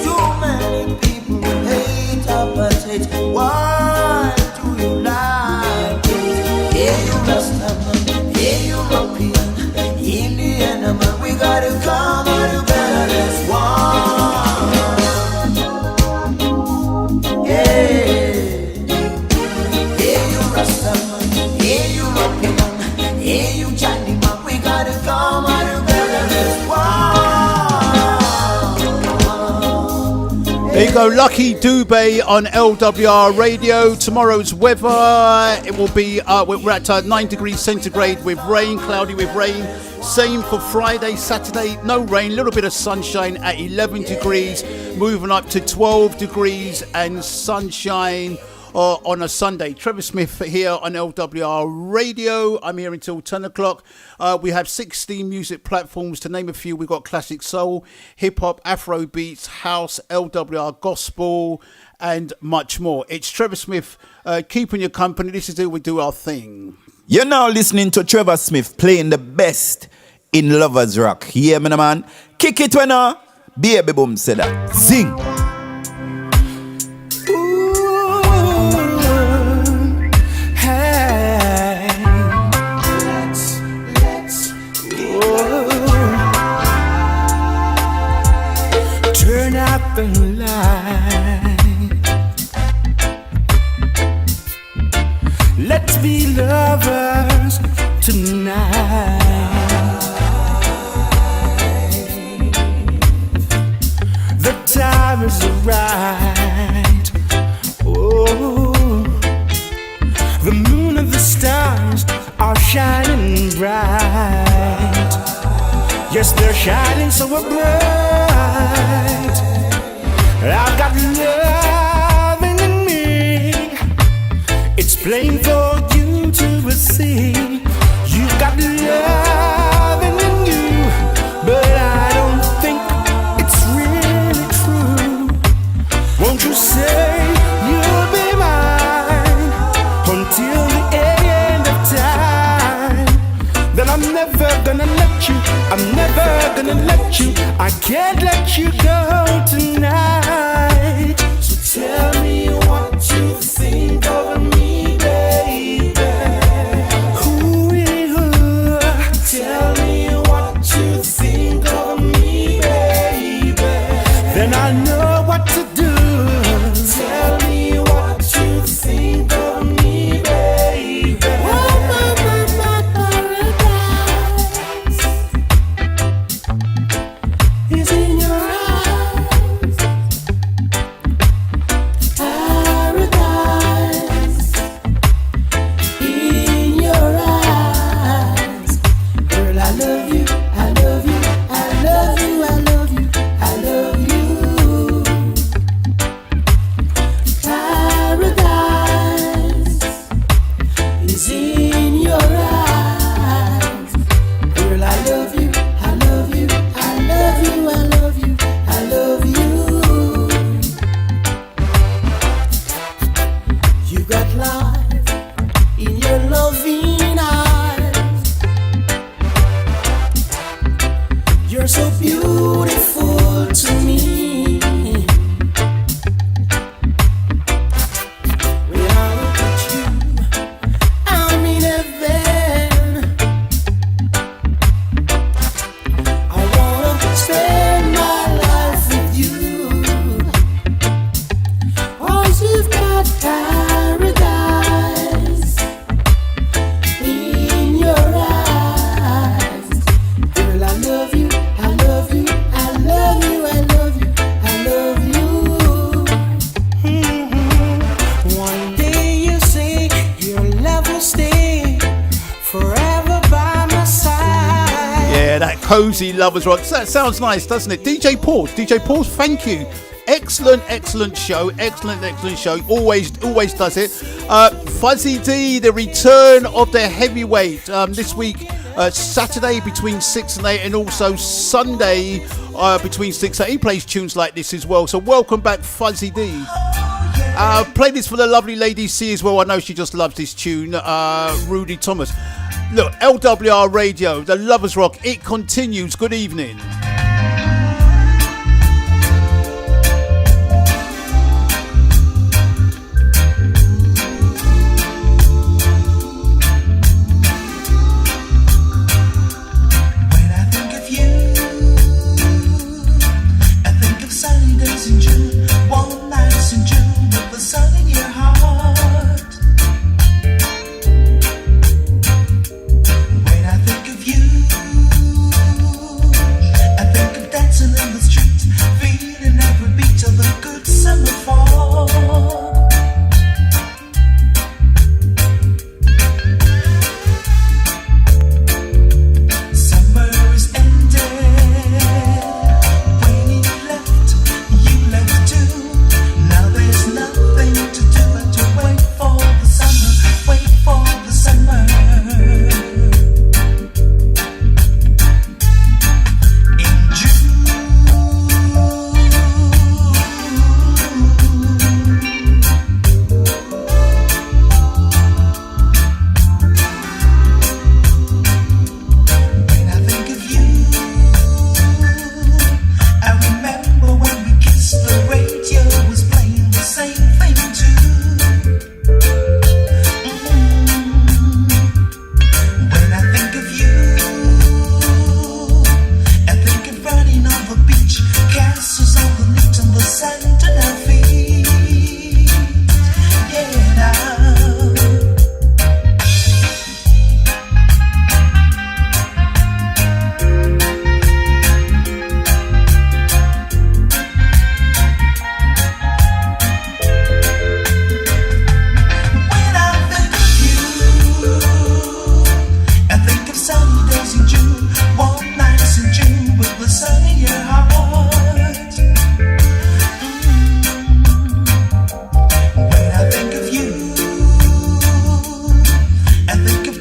Too many people hate apartheid. Why do you like it? Hey, you Rastaman, hey, European, Indian man, we gotta come together as one. Hey, hey, you Rastaman, hey, European, hey, you Johnny man, we gotta come together as one. There you go, Lucky Dube on LWR Radio. Tomorrow's weather, it will be, we're at 9 degrees centigrade with rain, cloudy with rain. Same for Friday, Saturday, no rain, a little bit of sunshine at 11 degrees, moving up to 12 degrees and sunshine on a Sunday. Trevor Smith here on LWR Radio. I'm here until 10 o'clock. We have 16 music platforms, to name a few. We've got classic soul, hip-hop, Afro beats, house, LWR gospel, and much more. It's Trevor Smith keeping you company. This is how we do our thing. You're now listening to Trevor Smith playing the best in Lovers Rock. Yeah, man. Kick it when baby boom said that. Zing. lovers tonight. The time is right. Oh, the moon and the stars are shining bright. Yes, they're shining so bright. I've got loving in me. It's plain for you to see. You've got loving in you, but I don't think it's really true. Won't you say you'll be mine until the end of time? Then I'm never gonna let you, I'm never gonna let you, I can't let you go tonight. So tell me what you think of me, baby. Ooh, tell me what you think of me, baby. Then I know what to do. Tell me what you think of me, baby. Oh, my paradise is in your eyes. Paradise in your eyes. Girl, I love you, I love you, I love you, I love you, I love you. Paradise is in your eyes. Girl, I love you, I love you, I love you, I love you, I love you. You got life in your loving eyes. You're so beautiful to me. When I look at you, I'm in heaven. I wanna spend my life with you. Oh, you've got paradise in your eyes. Girl, I love you, I love you, I love you, I love you, I love you. One day you say your love will stay forever by my side. Yeah, that cozy lovers rock. That sounds nice, doesn't it? DJ Paul, thank you. Excellent show. Excellent show. Always does it. Fuzzy D, the return of the heavyweight. This week, Saturday between 6 and 8, and also Sunday between 6 and 8. He plays tunes like this as well. So welcome back, Fuzzy D. Play this for the lovely lady C as well. I know she just loves this tune. Rudy Thomas. Look, LWR Radio, the Lovers Rock, it continues. Good evening. When I think of you, I think of sunny days in June, warm nights in June, with the sun in your heart. When I think of you, I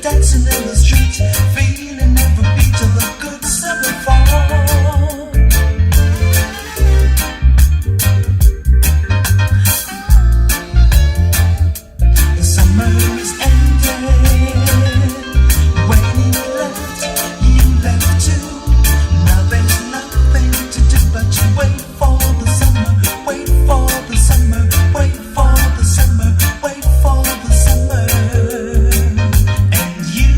dancing in the streets, feeling every beat of the good summer fall. The summer is ending. When you left too. Now there's nothing to do but you wait for the summer, wait for the summer, wait for the summer, wait for the summer. And you,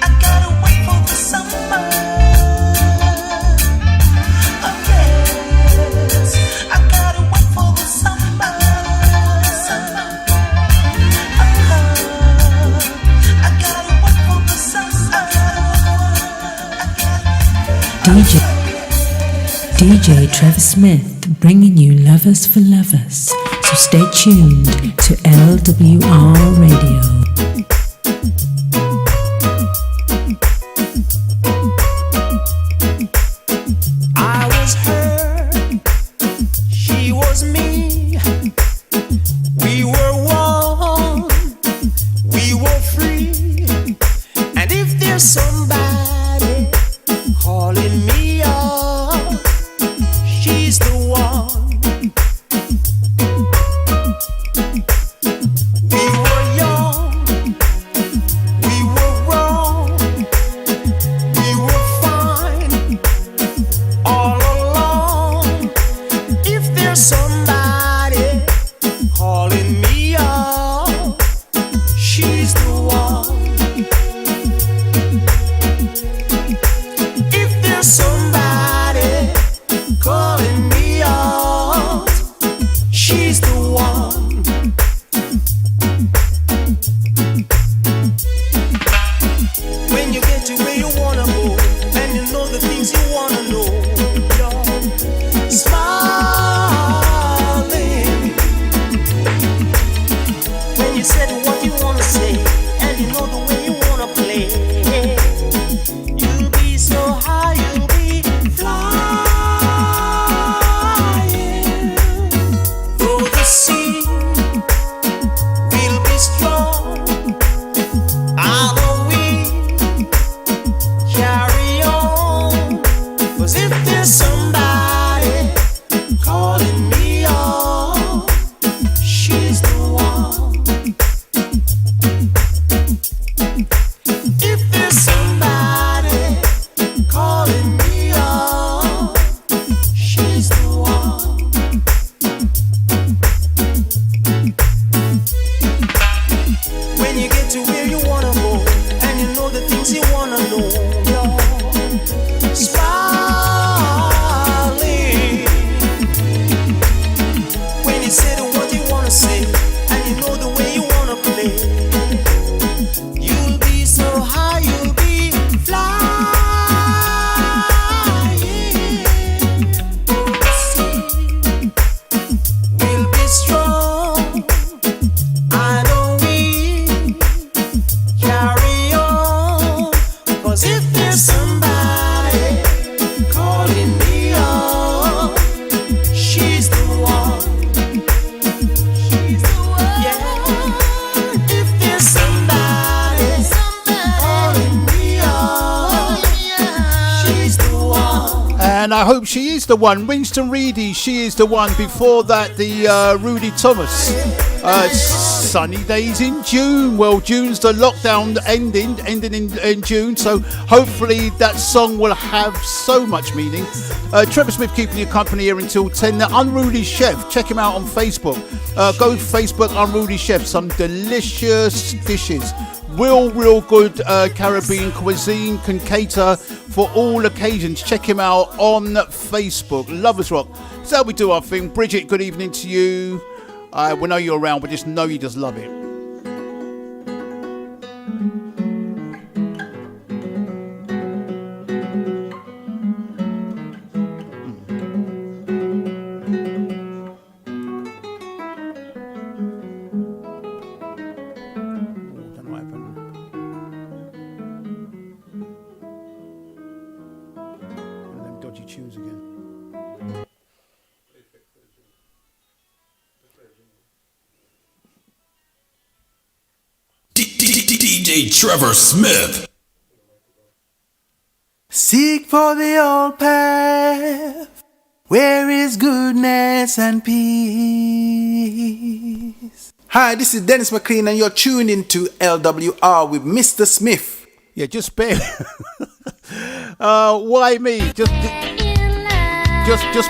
I gotta wait for the summer. Oh yes, I gotta wait for the summer. I gotta wait for the summer. DJ Trevor Smith bringing you Lovers for Lovers. So stay tuned to LWR Radio. I was her, she was me. We were one, we were free. And if there's somebody calling me up, she's the one. We were young, we were wrong, we were fine all along. If there's somebody calling me up, she's the one. If there's somebody calling me up, she's the one. When you get to where you wanna go, and you know the things you wanna know, you're smiling. When you said what you wanna say, and you know the way you wanna play, you'll be so high, you'll be flying. Though the sea will be strong, I know we carry on. 'Cause if there's somebody calling me up, she's the one. If there's somebody calling me up, she's the one. When you get to where you wanna go, and you know the things you wanna know, you're smiling. When you say what you wanna say, and you know the way you wanna play, you'll be so high, you'll be flying. The sea will be strong, I know we carry on. 'Cause if there's somebody calling me up, she's the one. She's the one. Yeah. If there's somebody calling me up, she's the one. And I hope she is the one. Winston Reedy, she is the one. Before that, the Rudy Thomas. Sunny days in June. Well, June's the lockdown ending in June. So hopefully that song will have so much meaning. Trevor Smith keeping you company here until 10. The Unruly Chef. Check him out on Facebook. Go to Facebook, Unruly Chef. Some delicious dishes. Real good Caribbean cuisine, can cater for all occasions. Check him out on Facebook. Lovers Rock. That's how we do our thing. Bridget, good evening to you. We know you're around, but just know you just love it. tunes again. DJ Trevor Smith. Seek for the old path where is goodness and peace. Hi, this is Dennis McLean and you're tuned into LWR with Mr. Smith. Yeah, just bear. Why me? Just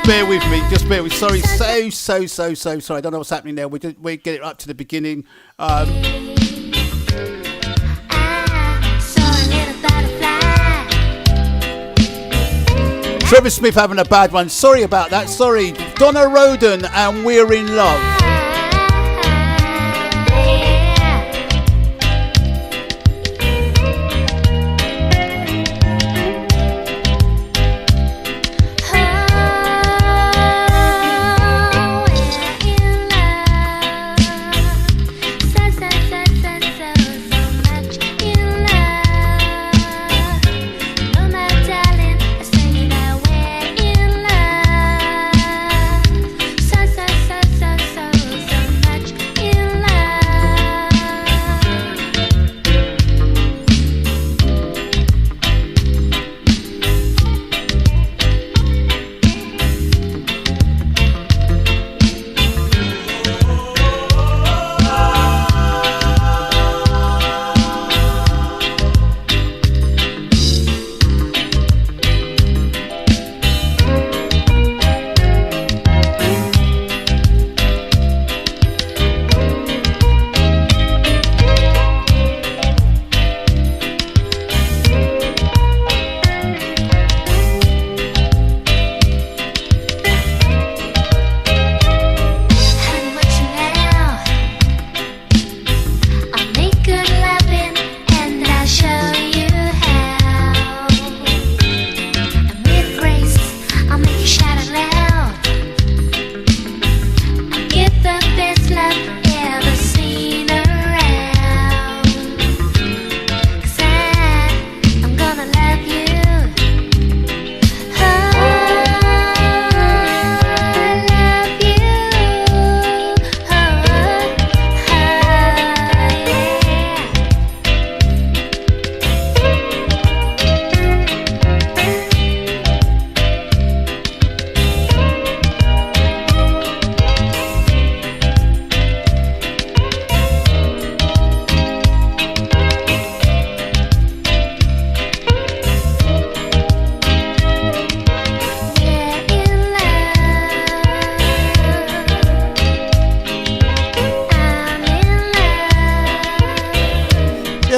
bear with me. Just bear with me. Sorry, so sorry. I don't know what's happening there. We get it up to the beginning. Trevor Smith having a bad one. Sorry about that. Sorry. Donna Roden and We're in Love.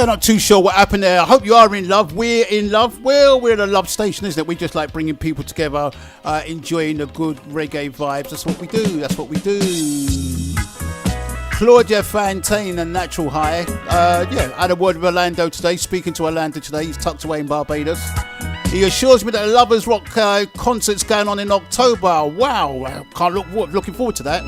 Not too sure what happened there. I hope you are in love. We're in love. Well, we're a love station, isn't it? We just like bringing people together, enjoying the good reggae vibes. That's what we do. Claudia Fontaine and Natural High. I had a word with Orlando today. Speaking to Orlando today. He's tucked away in Barbados. He assures me that the Lovers Rock concert's going on in October. Wow. Looking forward to that.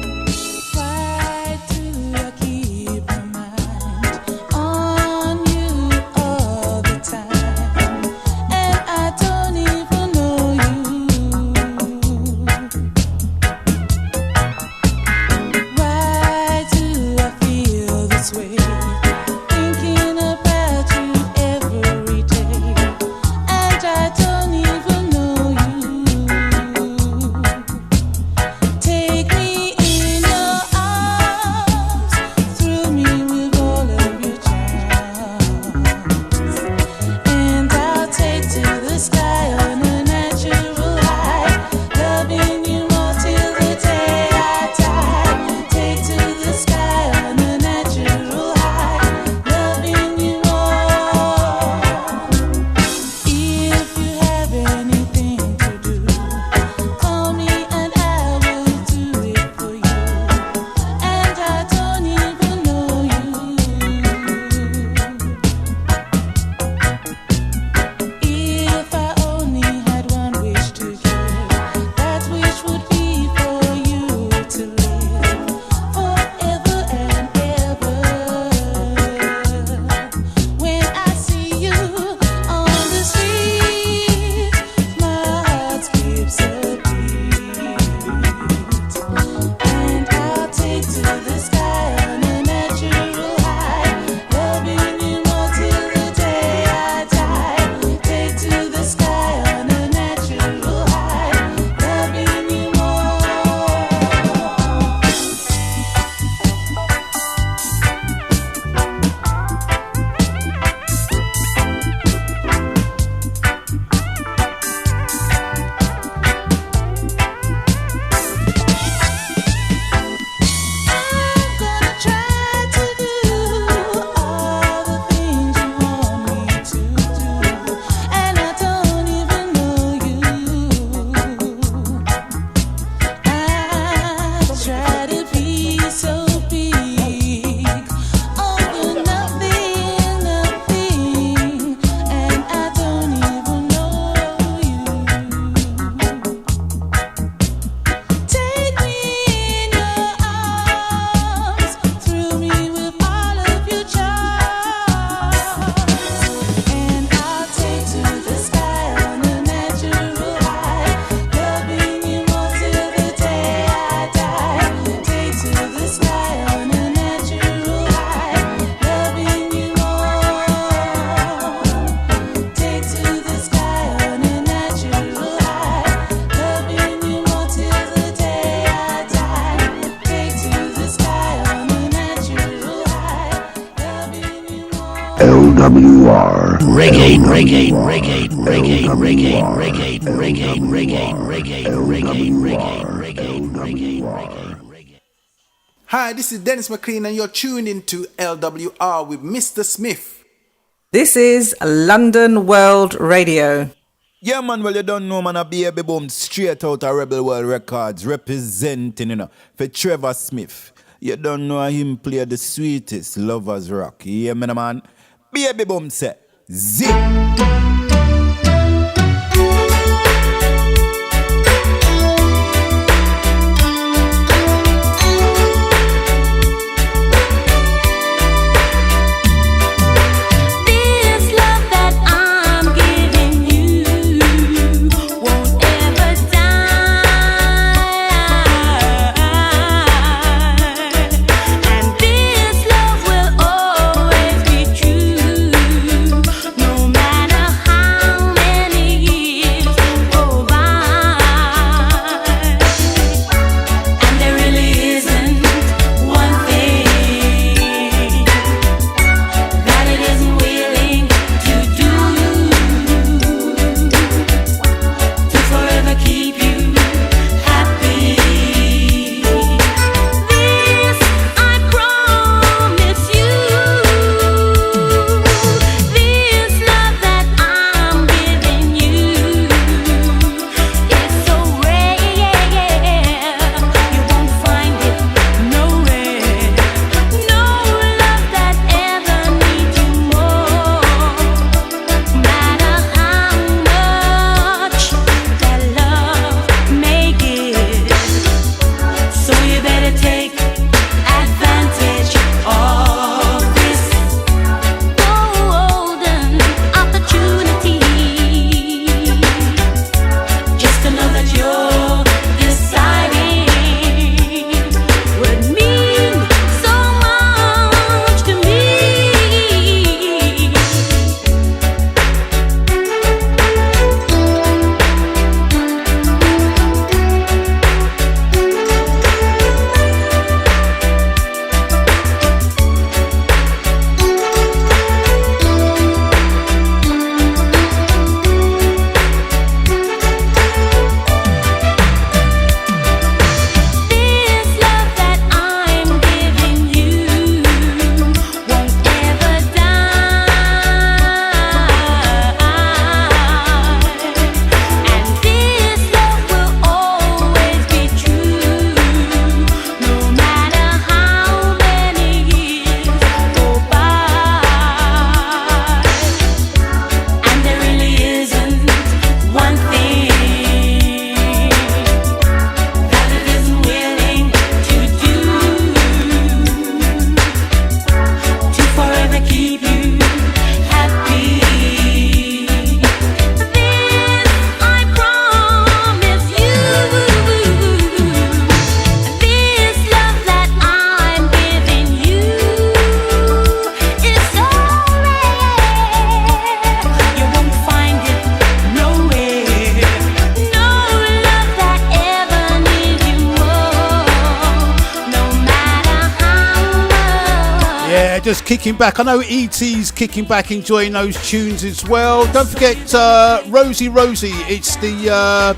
Take me in LWR. Reggae, reggae, reggae, reggae, reggae, reggae, reggae, reggae, reggae, reggae, reggae, reggae, reggae. Hi, this is Dennis McLean, and you're tuned into LWR with Mr. Smith. This is London World Radio. Yeah, man, well, you don't know, man, a baby boom straight out of Rebel World Records, representing, for Trevor Smith. You don't know him play the sweetest lovers rock. Yeah, man. Baby boom say, zip. Just kicking back. I know E.T.'s kicking back, enjoying those tunes as well. Don't forget Rosie. It's the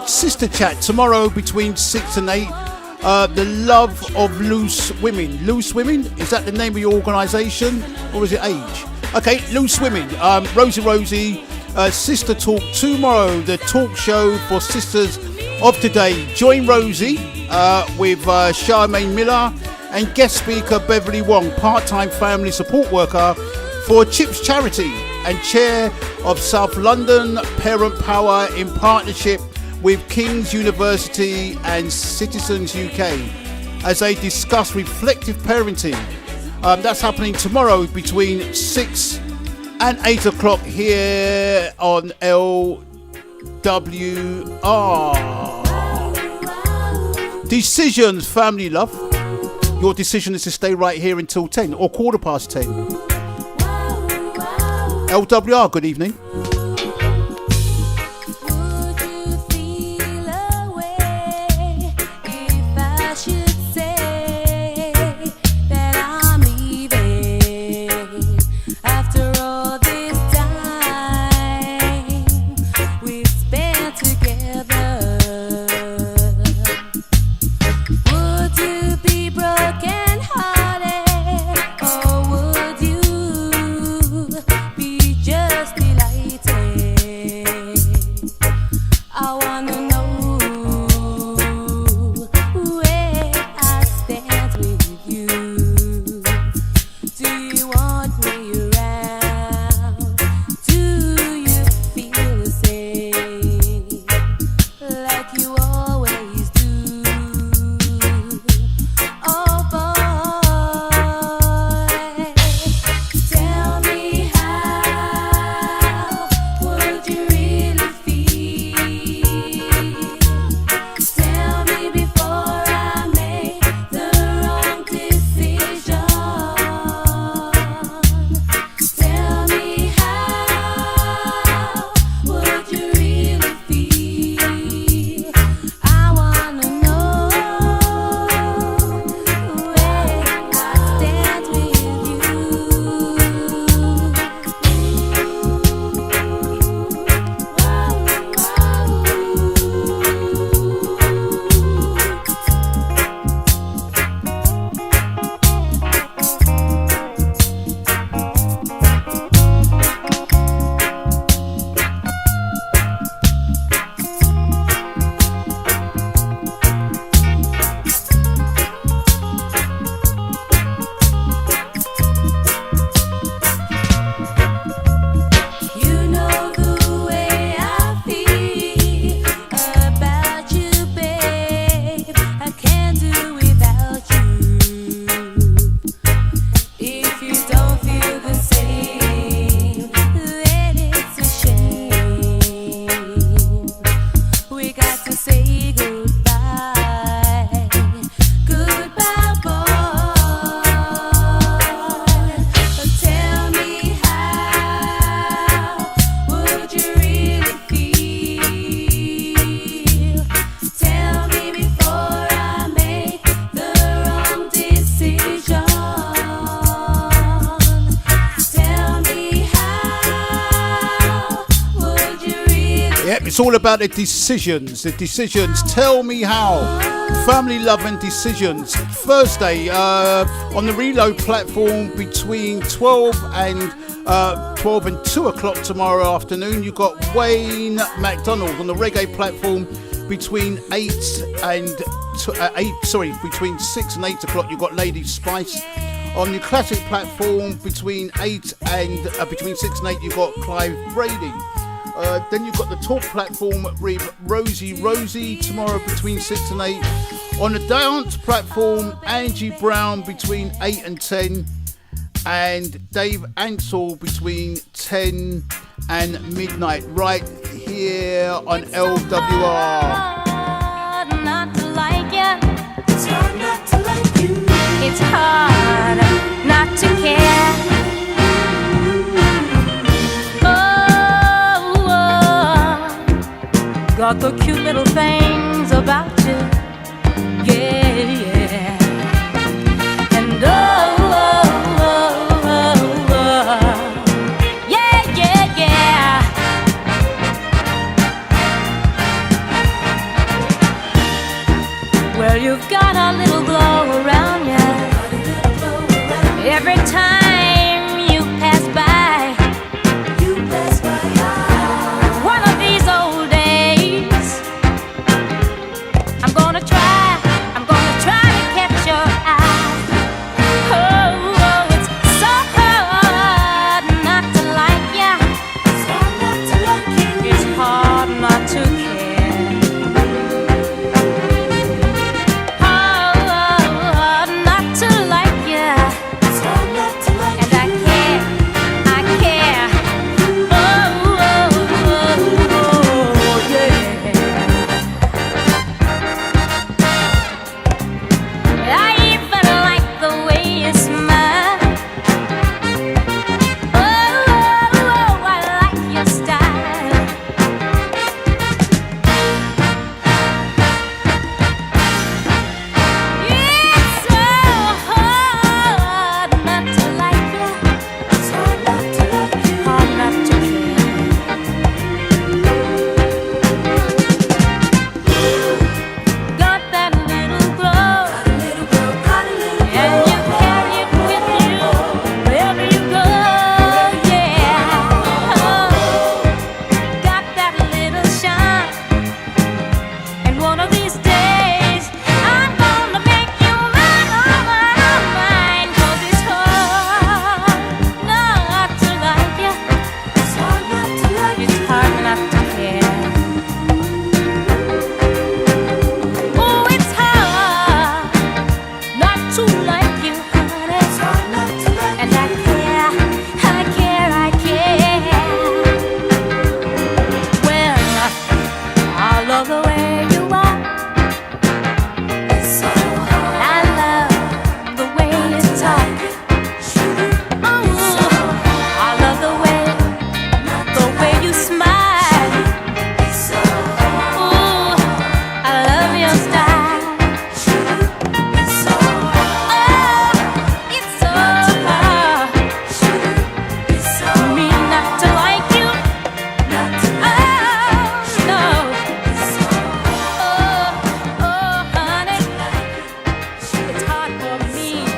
sister chat tomorrow between 6 and 8. The Love of Loose Women. Loose Women? Is that the name of your organisation, or is it Age? Okay, Loose Women. Rosie. Sister Talk tomorrow. The talk show for sisters of today. Join Rosie with Charmaine Miller and guest speaker Beverly Wong, part-time family support worker for Chips Charity and chair of South London Parent Power in partnership with King's University and Citizens UK as they discuss reflective parenting. That's happening tomorrow between 6 and 8 o'clock here on LWR. Decisions, family love. Your decision is to stay right here until 10 or 10:15. LWR, good evening. After wanna know where I stand with you. Do you want me around? Do you feel the same like you always do? Oh boy, tell me how would you really feel? Tell me before I make the wrong decision. Tell me how would you really feel? I wanna know where I stand with you. You know the way I feel about you, babe. I can't do without you. If you don't feel the same, then it's a shame. We got to say goodbye, goodbye, boy. Tell me how would you really feel? Tell me before I make the wrong decision. Tell me how would you really Yep, it's all about the decisions. The decisions. Tell me how. Family Love and Decisions. Thursday on the Reload platform between 12 and 2 o'clock tomorrow afternoon. You got Wayne McDonald on the Reggae platform between between 6 and 8 o'clock. You got Lady Spice. On the Classic platform between 6 and 8 you got Clive Brady. Then you've got the Talk platform with Rosie tomorrow between 6 and 8. On the Dance platform, Angie Brown between 8 and 10. And Dave Ansell between 10 and midnight, right here on LWR. hard not to like you? It's hard not to like you. It's hard not to care. Got the cute little things about you, yeah. And yeah. Well, you've got a little glow around you. Every time you pass by. One of these old days, I'm gonna try to catch your eye. Oh, it's so hard not to like ya. It's hard not to care. Hard not to like ya.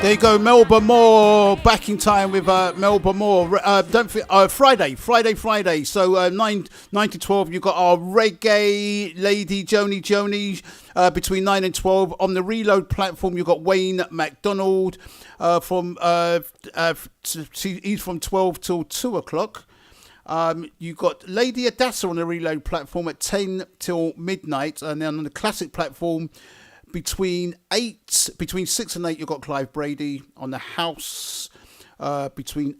There you go, Melba Moore, back in time with Melba Moore. Friday. So 9 to 12, you've got our reggae lady, Joni. Between 9 and 12 on the Reload platform, you've got Wayne McDonald he's from 12 till 2 o'clock. You've got Lady Adassa on the Reload platform at 10 till midnight, and then on the Classic platform, between 6 and 8, you've got Clive Brady on the House. Between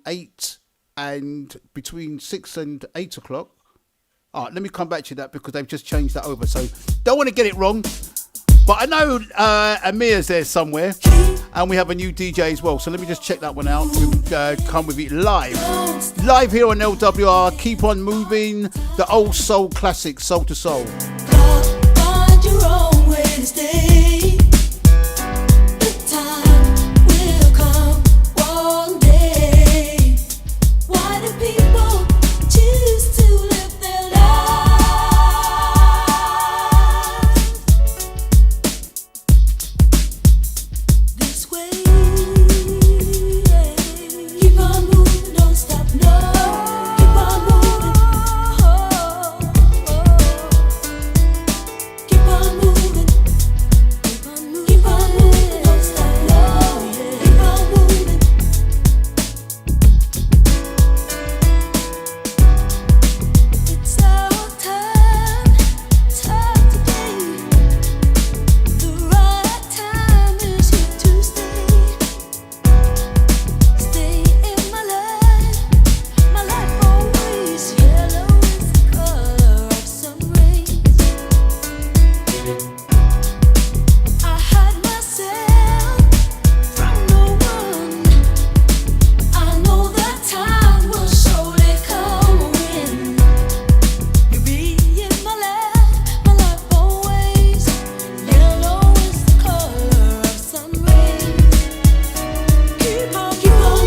6 and 8 o'clock. Let me come back to that because they've just changed that over. So don't want to get it wrong. But I know Amir's there somewhere. And we have a new DJ as well. So let me just check that one out. We'll come with it live. Live here on LWR. Keep on moving. The old soul classic, Soul to Soul. Find your own way to stay. The time will come one day. Why do people choose to live their lives this way? Keep on moving, don't stop, no. Keep on moving. Keep on moving. Keep on moving, don't stop, no. Keep on moving. It's our time today. The right time is here to stay. Stay in my life always. Yellow is the color of sun rays. I hide myself from no one. I know that time will surely come when you be in my life always. Yellow is the color of sun rays. Keep on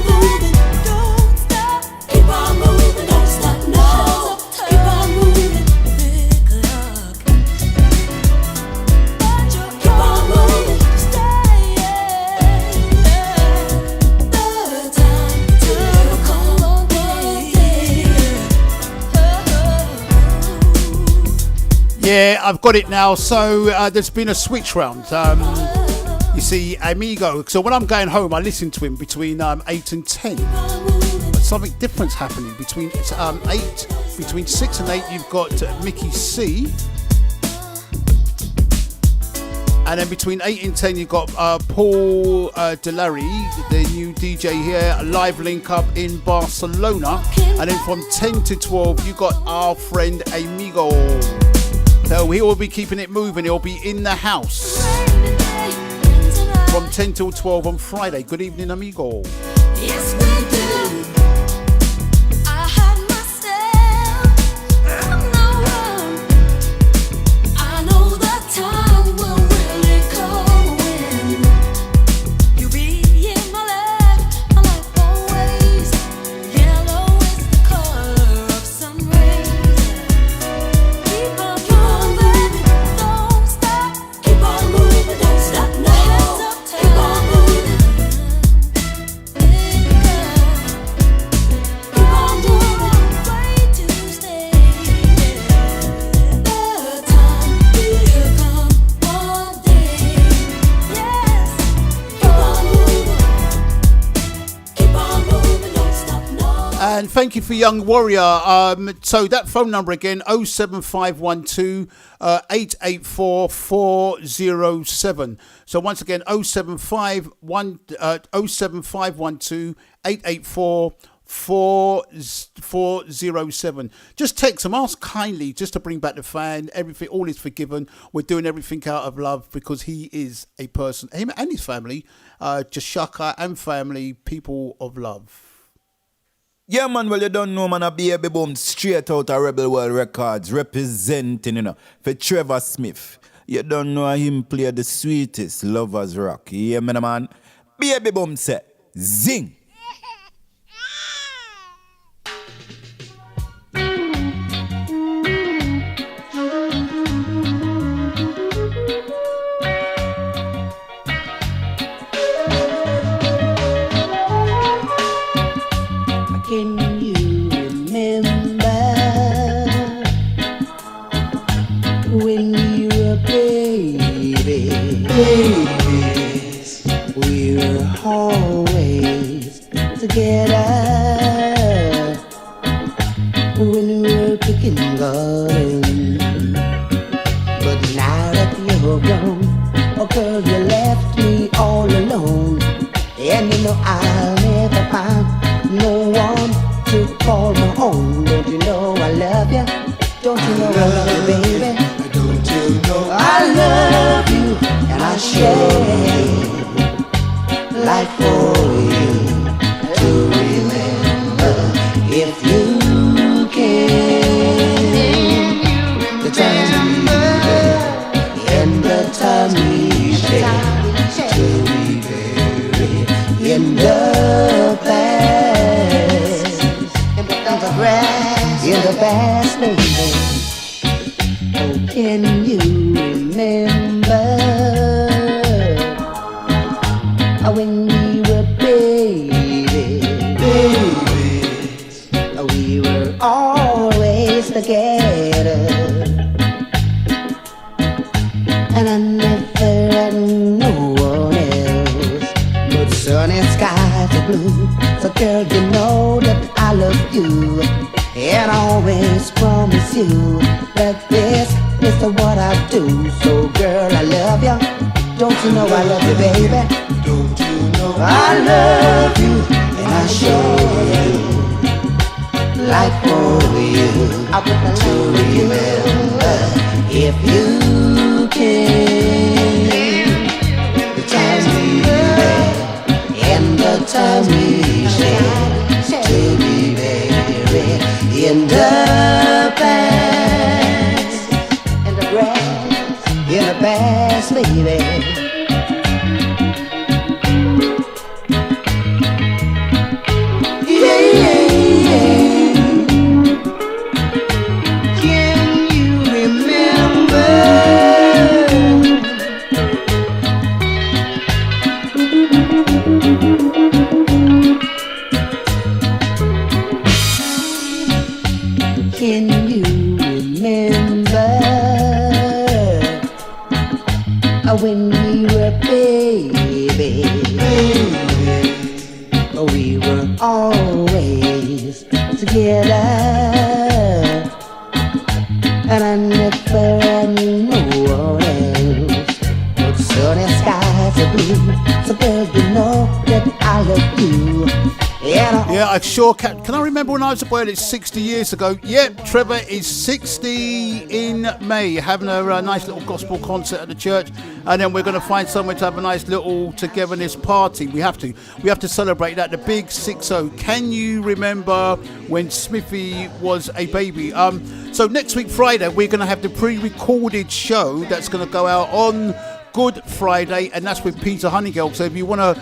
moving, don't stop. Keep on moving, don't stop, no. Keep on moving, big luck. Keep on moving, stay. The time to come one day. Yeah, I've got it now. So there's been a switch round. You see, Amigo. So when I'm going home, I listen to him between 8 and 10. But something different's happening between 6 and 8. You've got Mickey C. And then between 8 and 10, you've got Paul Delary, the new DJ here, a live link up in Barcelona. And then from 10 to 12, you've got our friend Amigo. So he will be keeping it moving. He'll be in the house from 10 till 12 on Friday. Good evening, Amigo. Yes, we do. I hide myself from no one. I know that time will really come when you be in my life always. Yellow is the color of sun rays. Keep on moving, don't stop. Keep on moving, don't stop, no. Keep on moving. Keep on moving, way to stay. The time will come one day. Yes, keep on moving, don't stop, no. And thank you for Young Warrior. So that phone number again, 07512 884 407. So once again, 07512 884 407. Just text them, ask kindly just to bring back the fan. Everything, all is forgiven. We're doing everything out of love because he is a person, him and his family, Jashaka and family, people of love. Yeah, man, well, you don't know, man, a baby boom straight out of Rebel World Records, representing, for Trevor Smith. You don't know him play the sweetest lovers rock. Yeah, man. Baby boom say, zing. when we were babies, we were always together. When we were picking garden, but now that you're gone, oh girl, you left me all alone. And you know I'll never find no one to call my own. Don't you know I love you? Don't you know I love you, baby? Don't you know I love you? And I share life for you to remember if you can. The time we spent and the time we spent to be buried in the past, in the past, baby. Oh, can you remember when we were babies? We were always together, and I never had no one else. But sunny skies are blue, so girl, you know that I love you, and I always promise you that this is what I do. So girl, I love you. Don't you know I love you, baby? Don't you know I love you, and I show you life for you to remember if you can. The time we met and the time we shared to be buried in the past, in the grass, in the past, baby. Can you remember when we were babies? We were always together, and I never had no one else. But sunny skies are blue, so girl, you know that I love you. Yeah, I sure can. Can I remember when I was born? It's 60 years ago. Yep, Trevor is 60 in May, having a nice little gospel concert at the church, and then we're going to find somewhere to have a nice little togetherness party. We have to celebrate that. The big 60. Can you remember when Smithy was a baby? So next week Friday we're going to have the pre-recorded show that's going to go out on Good Friday, and that's with Peter Honeygirl. So if you want to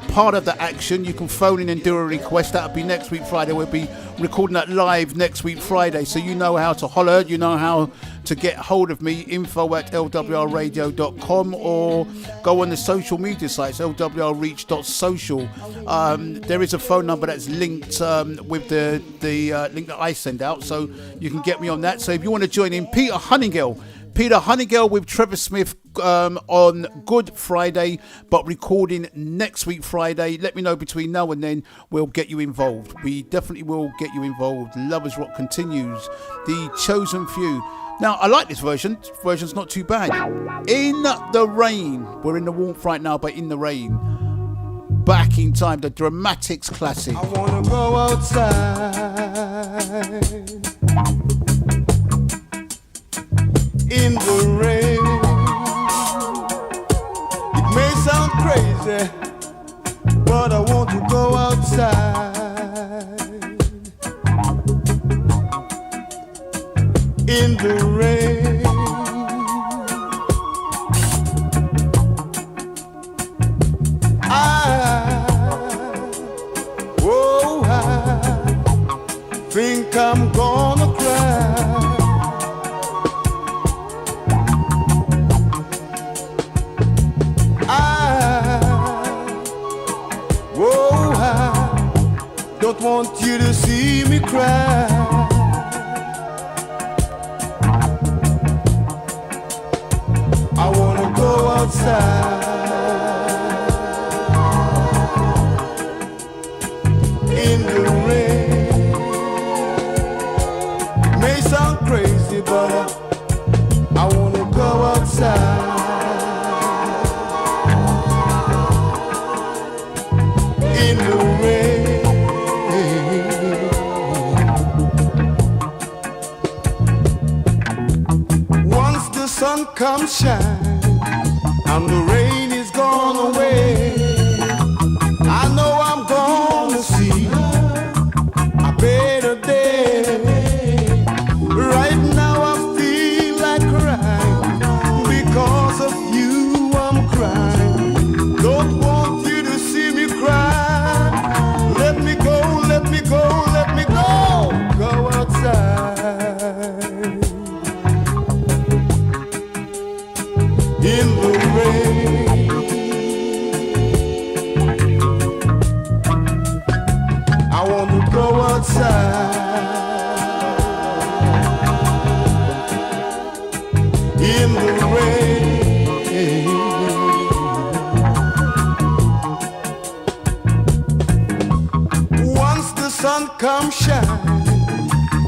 part of the action, you can phone in and do a request. That'll be next week Friday. We'll be recording that live next week Friday, so you know how to holler, you know how to get hold of me, info@LWR.Radio.com, or go on the social media sites, LWR.Reach.social. There is a phone number that's linked with the link that I send out, so you can get me on that. So if you want to join in, Peter Honeygirl with Trevor Smith on Good Friday, but recording next week Friday. Let me know between now and then. We'll get you involved. We definitely will get you involved. Lovers Rock continues. The Chosen Few. Now, I like this version. This version's not too bad. In the Rain. We're in the warmth right now, but in the rain. Back in time, the Dramatics classic. I wanna go outside in the rain. It may sound crazy, but I want to go outside in the rain. I think I'm gonna cry. I don't want you to see me cry. outside in the rain. May sound crazy, but I wanna go outside in the rain. Once the sun comes shine and the rain is gone away, I know I'm gonna see a better day. Right now I feel like crying because of you. I'm crying. Don't want you to see me cry. Let me go, let me go, let me go. Go outside in the rain. I want to go outside in the rain. Once the sun comes shine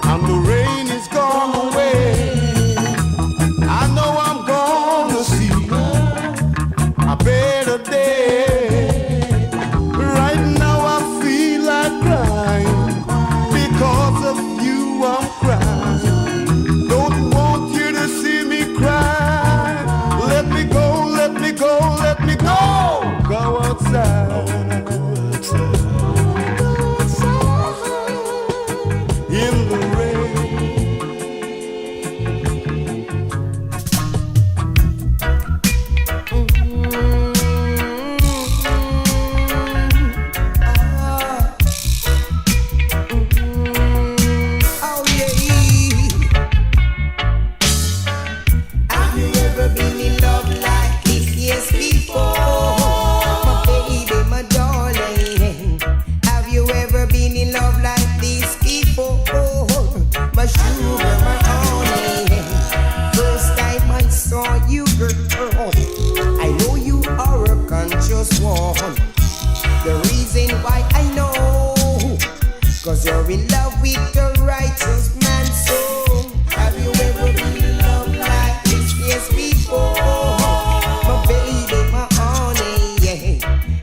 and the rain is gone away, I know I'm gonna see a better day. Right now I feel like crying because of you. I'm crying. Don't want you to see me cry. Let me go, let me go, let me go. Go outside in the rain. Oh yeah. Have you ever been in love like this? Yes, before. My baby, my darling. Have you ever been in love like this before? My sugar, my honey. First time I saw you, girl, I know you are a conscious one. The reason why I know, 'cause you're in love with the righteous man. So have you ever been in love like this? Yes, before. My baby, my honey, yeah.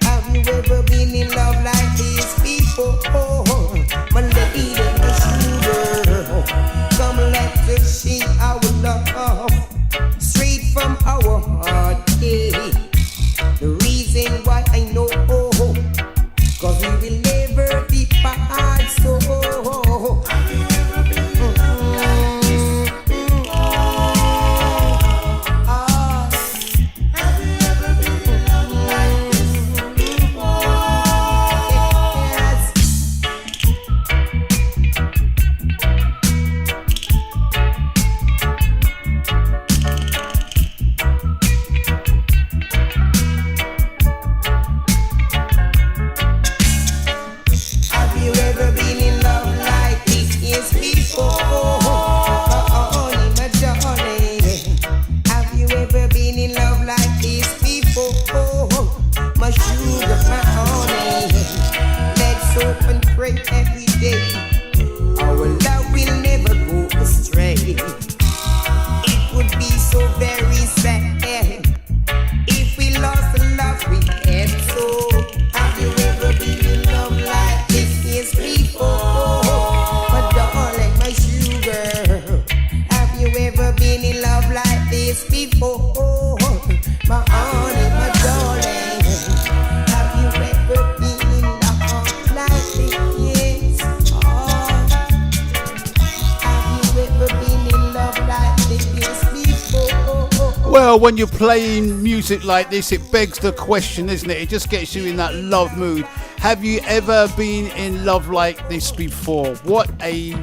Have you ever been in love like this before? My lady, my sugar, come let us see our love straight from our heart, yeah. The reason why I know, 'cause we will never depart. So have you ever been in love like this? Yes, before. Honey, my darling. Have you ever been in love like this before? My sugar, my honey. Let's hope and pray every day our love will never go astray. It would be so very sad if we lost the love we had. So have you ever been in love like this? Yes, before. My darling, my sugar. Have you ever been in love like this before? My honey, my darling. Have you ever been in love like this? Yes. Have you ever been in love like this before? Well, when you're playing music like this, it begs the question, isn't it? It just gets you in that love mood. Have you ever been in love like this before? What a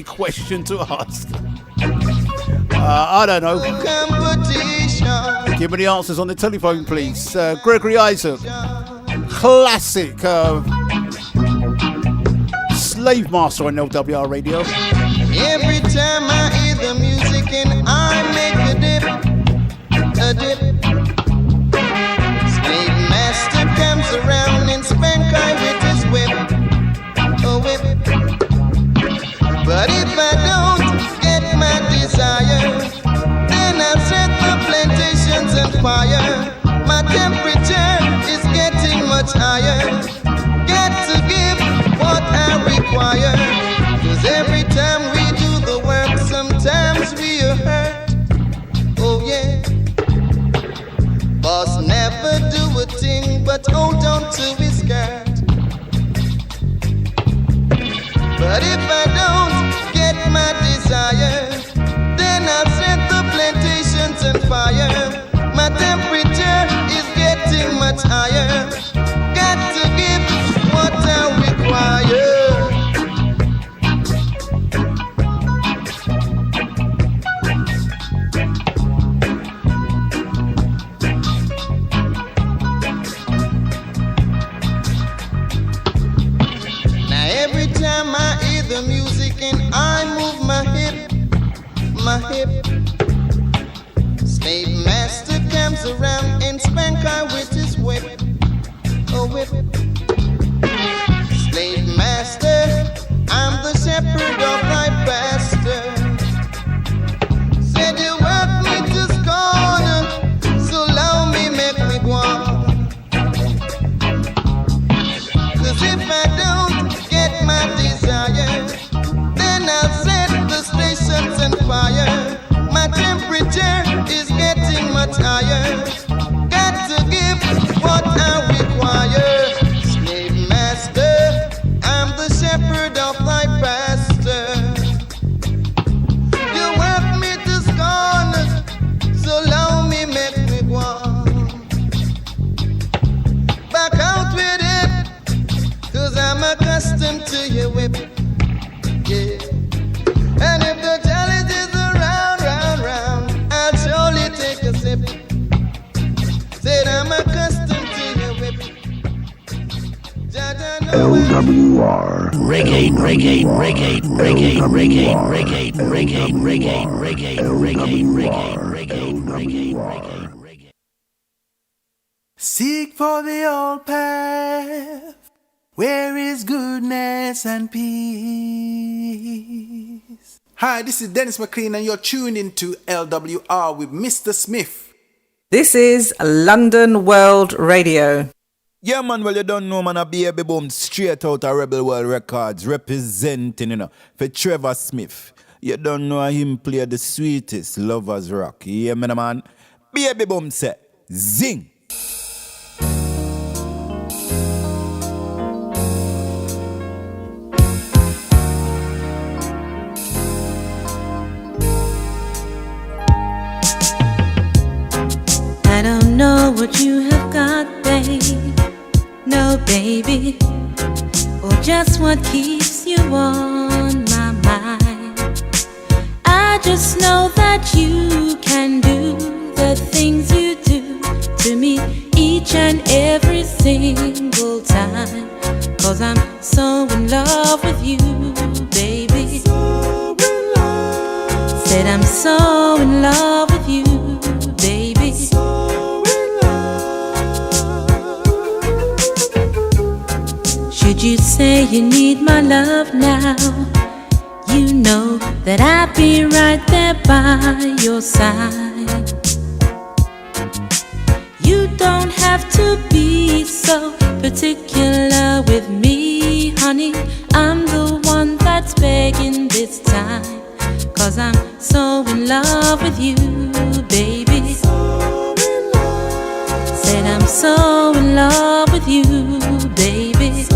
question to ask. I don't know. Give me the answers on the telephone, please. Gregory Isaac, classic Slave Master on LWR Radio. Every time I hear the music and I make a dip, and fire. My temperature is getting much higher. Got to give what I require. 'Cause every time we do the work, sometimes we are hurt. Oh yeah. Boss never do a thing but hold on to his skirt. But if I don't get my desire, then I'll set the plantations on fire. My temperature is getting much higher. Got to give what I require. Now every time I hear the music and I move my hip, slave master comes around and spank her with his whip, oh whip. Slave master, I'm the shepherd of thy pastor. Said you work me to scorn, so allow me make me go on. 'Cause if I don't get my desire, then I'll set the stations on fire. My temperature is getting much higher. Got to give what I require. Slave master, I'm the shepherd of thy pastor. You work me to scorn, so allow me make me go on. Back out with it, 'cause I'm accustomed to your whip. Yeah. And if the challenge is around, round, I'll surely take a sip. Said I'm accustomed to your whip. LWR. Reggae, reggae, reggae, reggae, reggae, reggae, reggae, reggae, reggae, reggae, reggae, reggae, reggae. Seek for the old path, where is goodness and peace. Hi, this is Dennis McLean and you're tuned into LWR with Mr. Smith. This is London World Radio. Yeah, man, well, you don't know, man, a baby boom straight out of Rebel World Records, representing, for Trevor Smith. You don't know him play the sweetest lovers rock. Yeah, man. Baby boom say, zing. I don't know what you have got, babe. No, baby. Or just what keeps you on my mind. I just know that you can do the things you do to me each and every single time. 'Cause I'm so in love with you, baby. Said I'm so in love with you, baby. Should you say you need my love now, you know that I'll be right there by your side. You don't have to be so particular with me, honey. I'm the one that's begging this time. 'Cause I'm so in love with you, baby. Said I'm so in love with you, baby.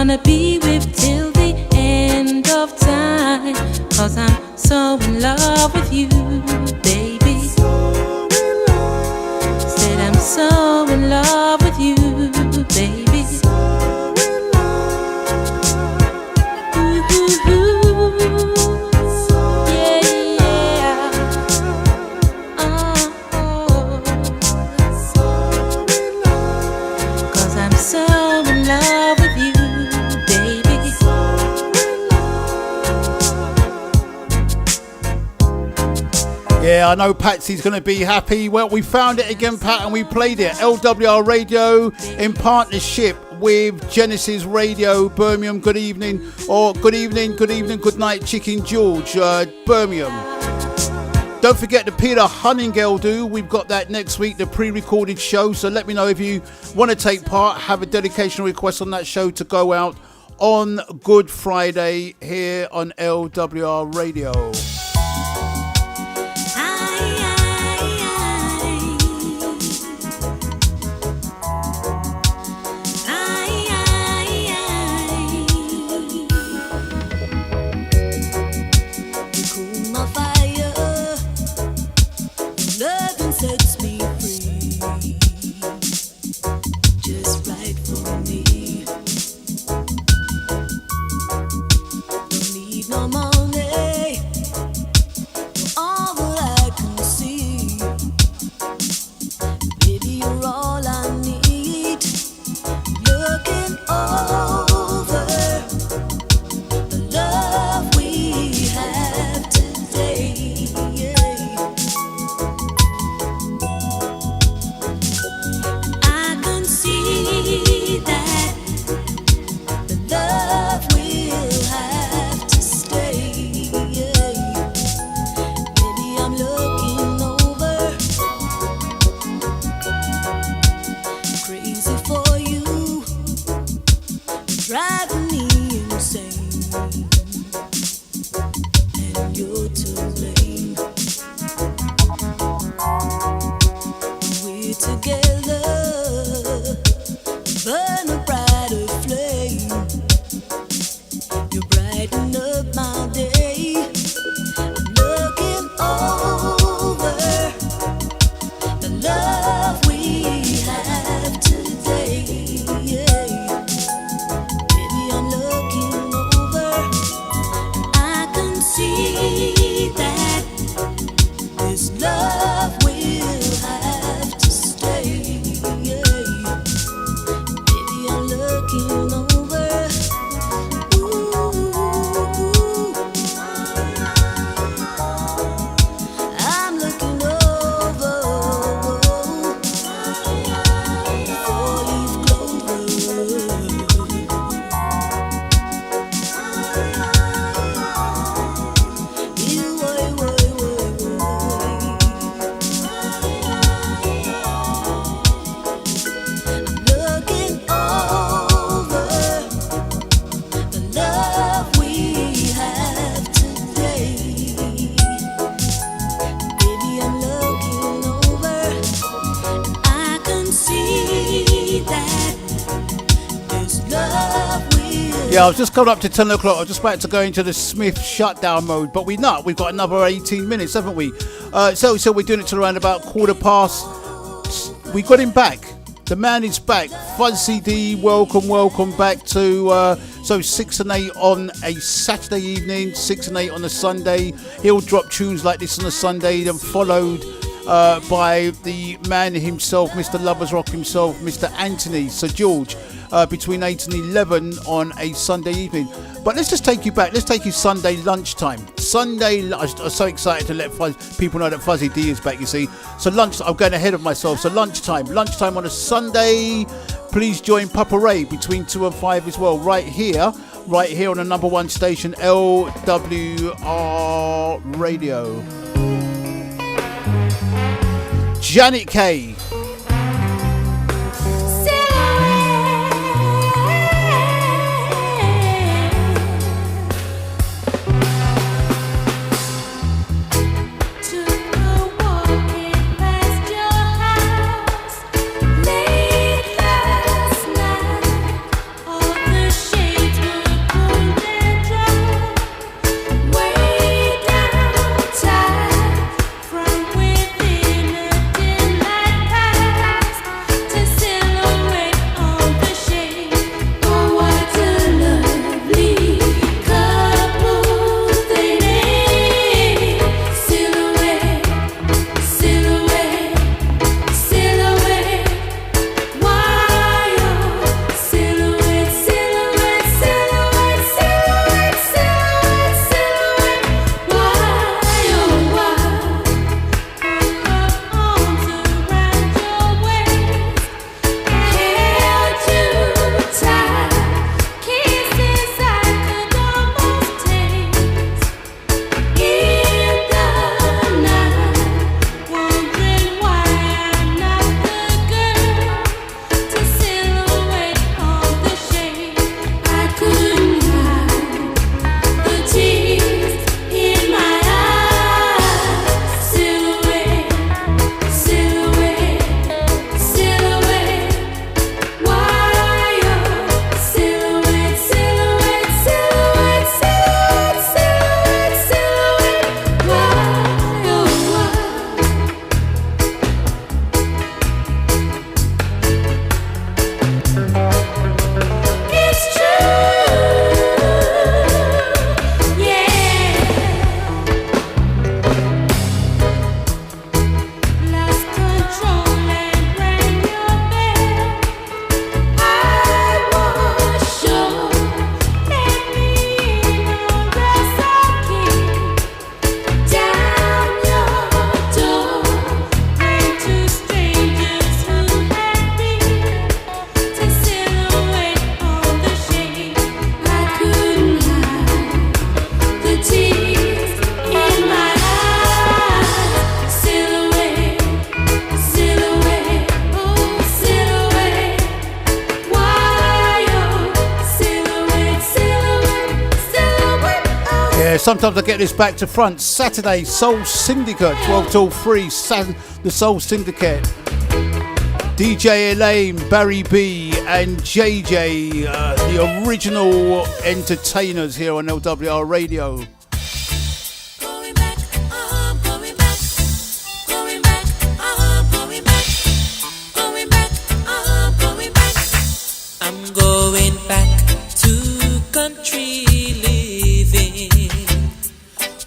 gonna be with till the end of time. 'Cause I'm so in love with you, baby. Said in love with you, baby. Yeah, I know Patsy's going to be happy. Well, we found it again, Pat, and we played it. LWR Radio in partnership with Genesis Radio, Birmingham. Good evening, or good evening, good night, Chicken George, Birmingham. Don't forget the Peter Hunningale do. We've got that next week, the pre-recorded show. So let me know if you want to take part, have a dedication request on that show to go out on Good Friday here on LWR Radio. Yeah, I was just coming up to 10 o'clock. I was just about to go into the Smith shutdown mode, but we've got another 18 minutes, haven't we? So we're doing it to around about 15:15. We got him back. The man is back. Fuzzy D, welcome back to 6 and 8 on a Saturday evening, 6 and 8 on a Sunday. He'll drop tunes like this on a Sunday, then followed by the man himself, Mr. Lovers Rock himself, Mr. Anthony, Sir George, between 8 and 11 on a Sunday evening. But let's just take you back. Let's take you Sunday lunchtime. I'm so excited to let people know that Fuzzy D is back, you see. So I'm going ahead of myself. So lunchtime on a Sunday. Please join Papa Ray between 2 and 5 as well, right here on the number one station, LWR Radio. Janet Kay. From within a dim light path. sometimes I get this back to front. Saturday, Soul Syndicate, 12 till 3, the Soul Syndicate. DJ Elaine, Barry B and JJ, the original entertainers here on LWR Radio. I'm going back to country living,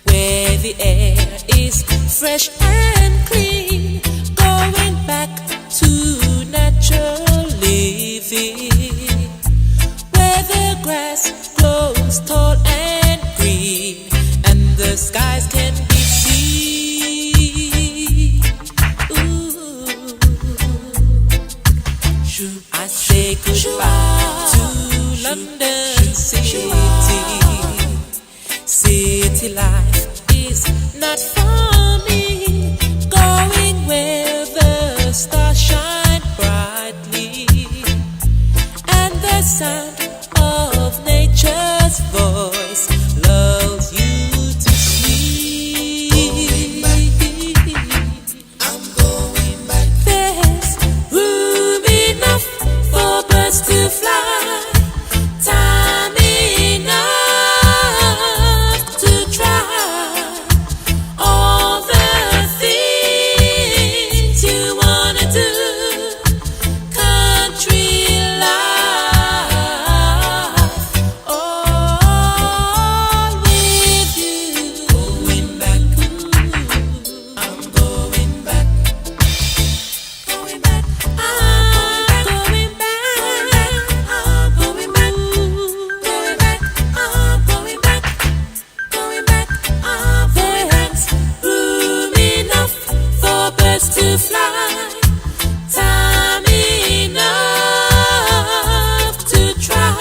where the air is fresh and clean. Going back to natural living, where the grass grows tall and green, and the skies can be seen. Ooh. I say goodbye to London City. City life is not for me. Going where the stars shine brightly, and the sound of nature's voice lulls you to sleep. I'm going back. There's room enough for birds to fly, time enough to try all the things you wanna do. Country life, all with you. Going back, I'm going back. Going back, I'm going back. I'm going back, going back, I'm going back. Going back, there's room enough for birds to fly, time enough to try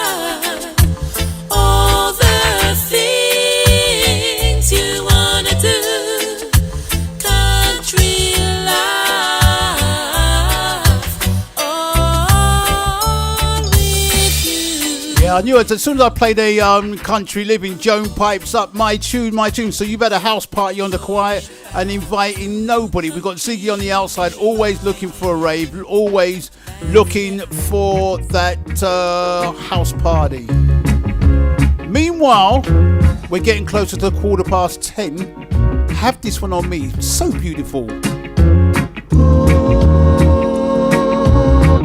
all the things you wanna do. Country life, all with you. Yeah, I knew it. As soon as I played a country living, Joan pipes up my tune. So you've had a house party on the quiet and inviting nobody. We've got Ziggy on the outside, always looking for a rave, always looking for that house party. Meanwhile, we're getting closer to 10:15. Have this one on me. So beautiful.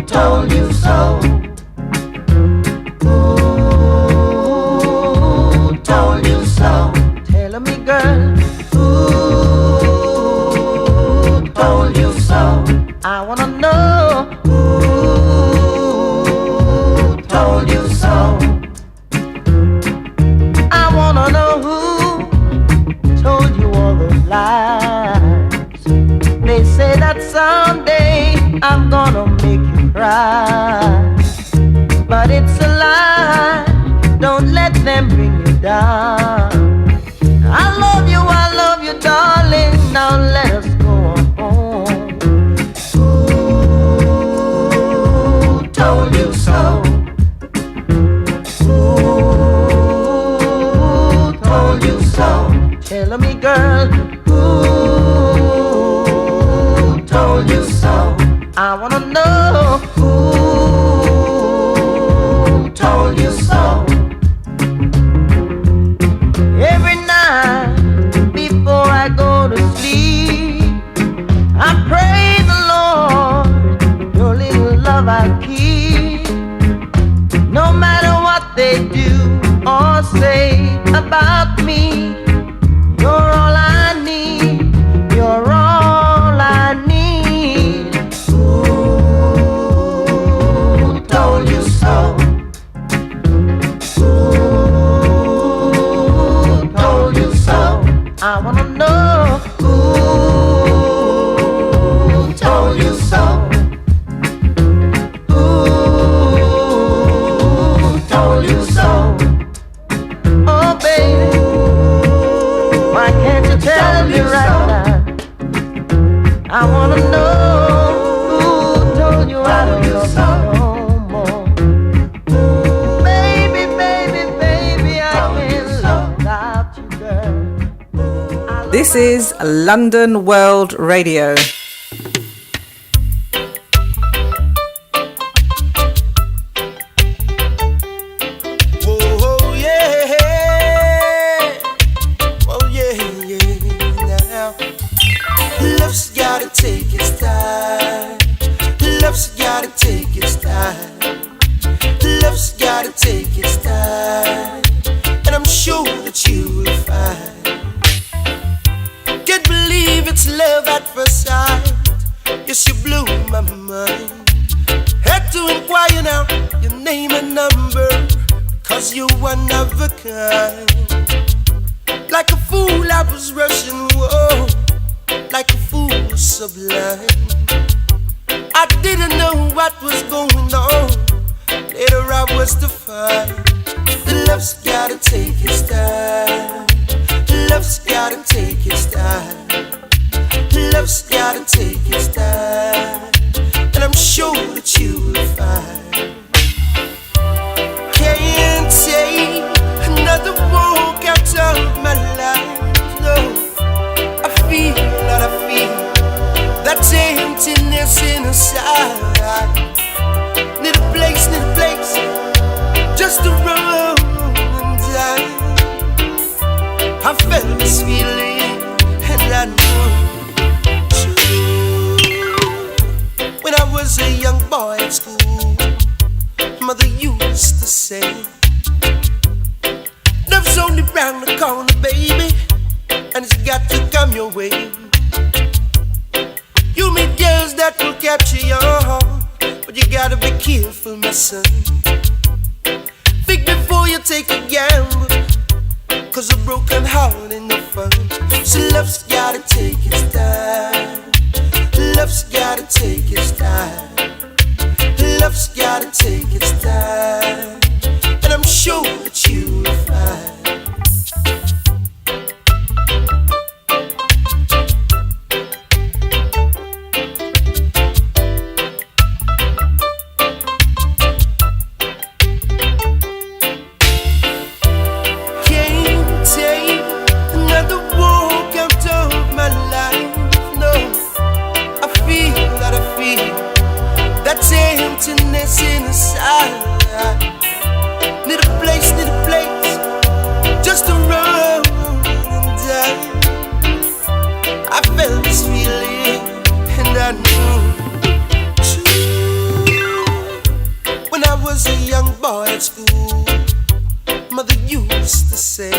Told you so. Told you so. Tell me, girl. Ooh, told you so. I wanna know. Ooh, told you so. I wanna know who told you all those lies. They say that someday I'm gonna make you cry, but it's a lie. Don't let them bring you down. I love you, darling. Now let us go on home. Ooh, told you so. Ooh, told you so. Tell me, girl. Ooh, told you so. I wanna know. Ooh, told you so. Every night before I go to sleep, I pray the Lord your little love I keep. No matter what they do or say about me, you're all I need. You're all I need. Ooh, told you so. I wanna know who told you so. Who told you so? Oh, baby. This is London World Radio. Oh yeah, oh yeah, yeah. Now, love's gotta take its time. Love's gotta take its time. Love's gotta take its time, and I'm sure that you will find. Can't believe it's love at first sight. Yes, you blew my mind. Had to inquire now your name and number, 'cause you're one of a kind. Like a fool I was rushing, whoa, like a fool sublime. I didn't know what was going on. Later I was to find the love's gotta take its time. Love's gotta take its time. Love's gotta take its time, and I'm sure that you will find. Can't take another walk out of my life. No, I feel that I feel that emptiness inside. Need a place, just to run and die. I felt this feeling, and I knew when I was a young boy at school, mother used to say, love's only round the corner, baby, and it's got to come your way. You meet girls that will capture your heart, but you gotta be careful, my son. Think before you take a gamble, 'cause a broken heart ain't no fun. So love's gotta take its time. Love's gotta take its time. Love's gotta take its time, and I'm sure that you will find. Emptiness inside. Need a place, just to run and die. I felt this feeling, and I knew when I was a young boy at school, mother used to say,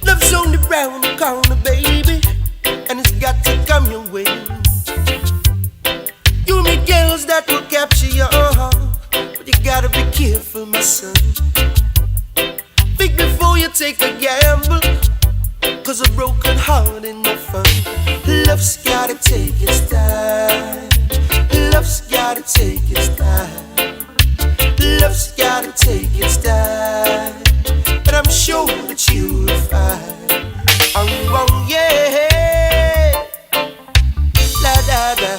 love's only round the corner, baby, and it's got to come your way. You meet girls that will capture your heart, but you gotta be careful, my son. Think before you take a gamble, 'cause a broken heart ain't no fun. Love's gotta take its time. Love's gotta take its time. Love's gotta take its time, but I'm sure that you will find. Oh yeah, la da da.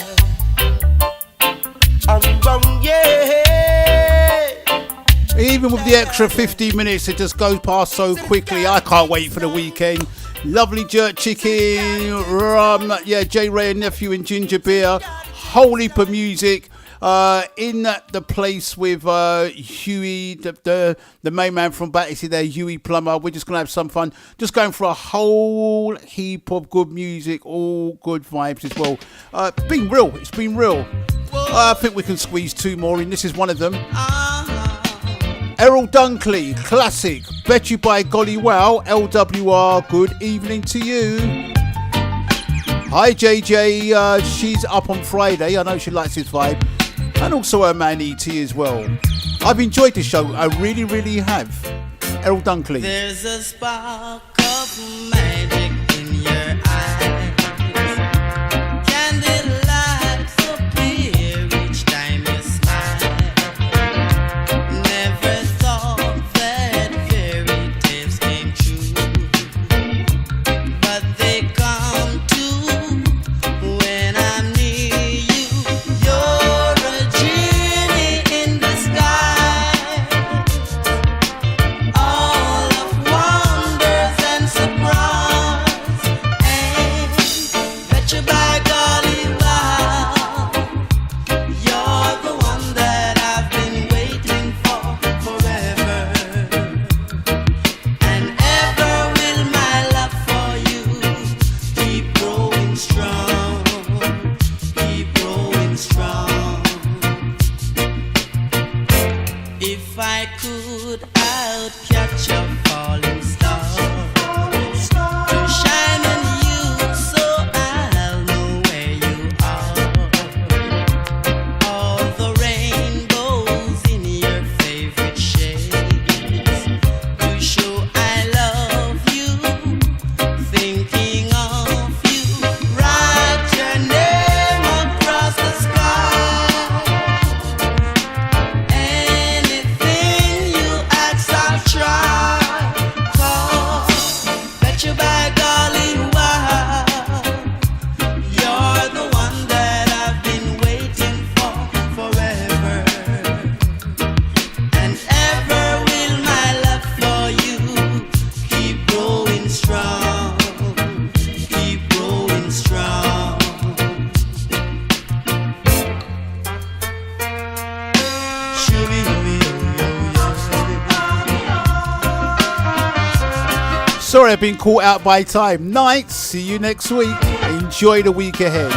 Even with the extra 15 minutes, it just goes past so quickly. I can't wait for the weekend. Lovely jerk chicken, rum, yeah, J Ray and Nephew and ginger beer, whole heap of music. In the place with Huey, the main man from Battersea there, Huey Plummer. We're just going to have some fun. Just going for a whole heap of good music, all good vibes as well. Been real, it's been real. I think we can squeeze two more in. This is one of them. Errol Dunkley, classic. Bet you by golly wow. LWR, good evening to you. Hi JJ, she's up on Friday. I know she likes his vibe. And also her man E.T. as well. I've enjoyed this show. I really, really have. Errol Dunkley. There's a spark of magic in your eyes. Candid lights appear each time you smile. Never thought that fairy tales came true, but they come true when I'm near you. You're a genie in disguise, all of wonders and surprise. Sorry I've been caught out by time. Night, see you next week. Enjoy the week ahead.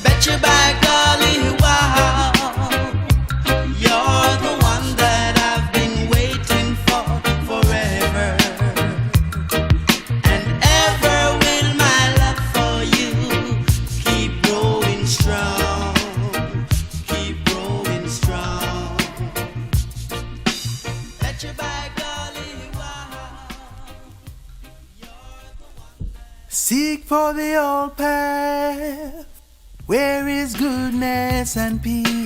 Bet you by golly, wow, you're the one that I've been waiting for forever. And ever will my love for you keep growing strong, keep growing strong. Bet you by golly, wow. Seek for the old path where is goodness and peace.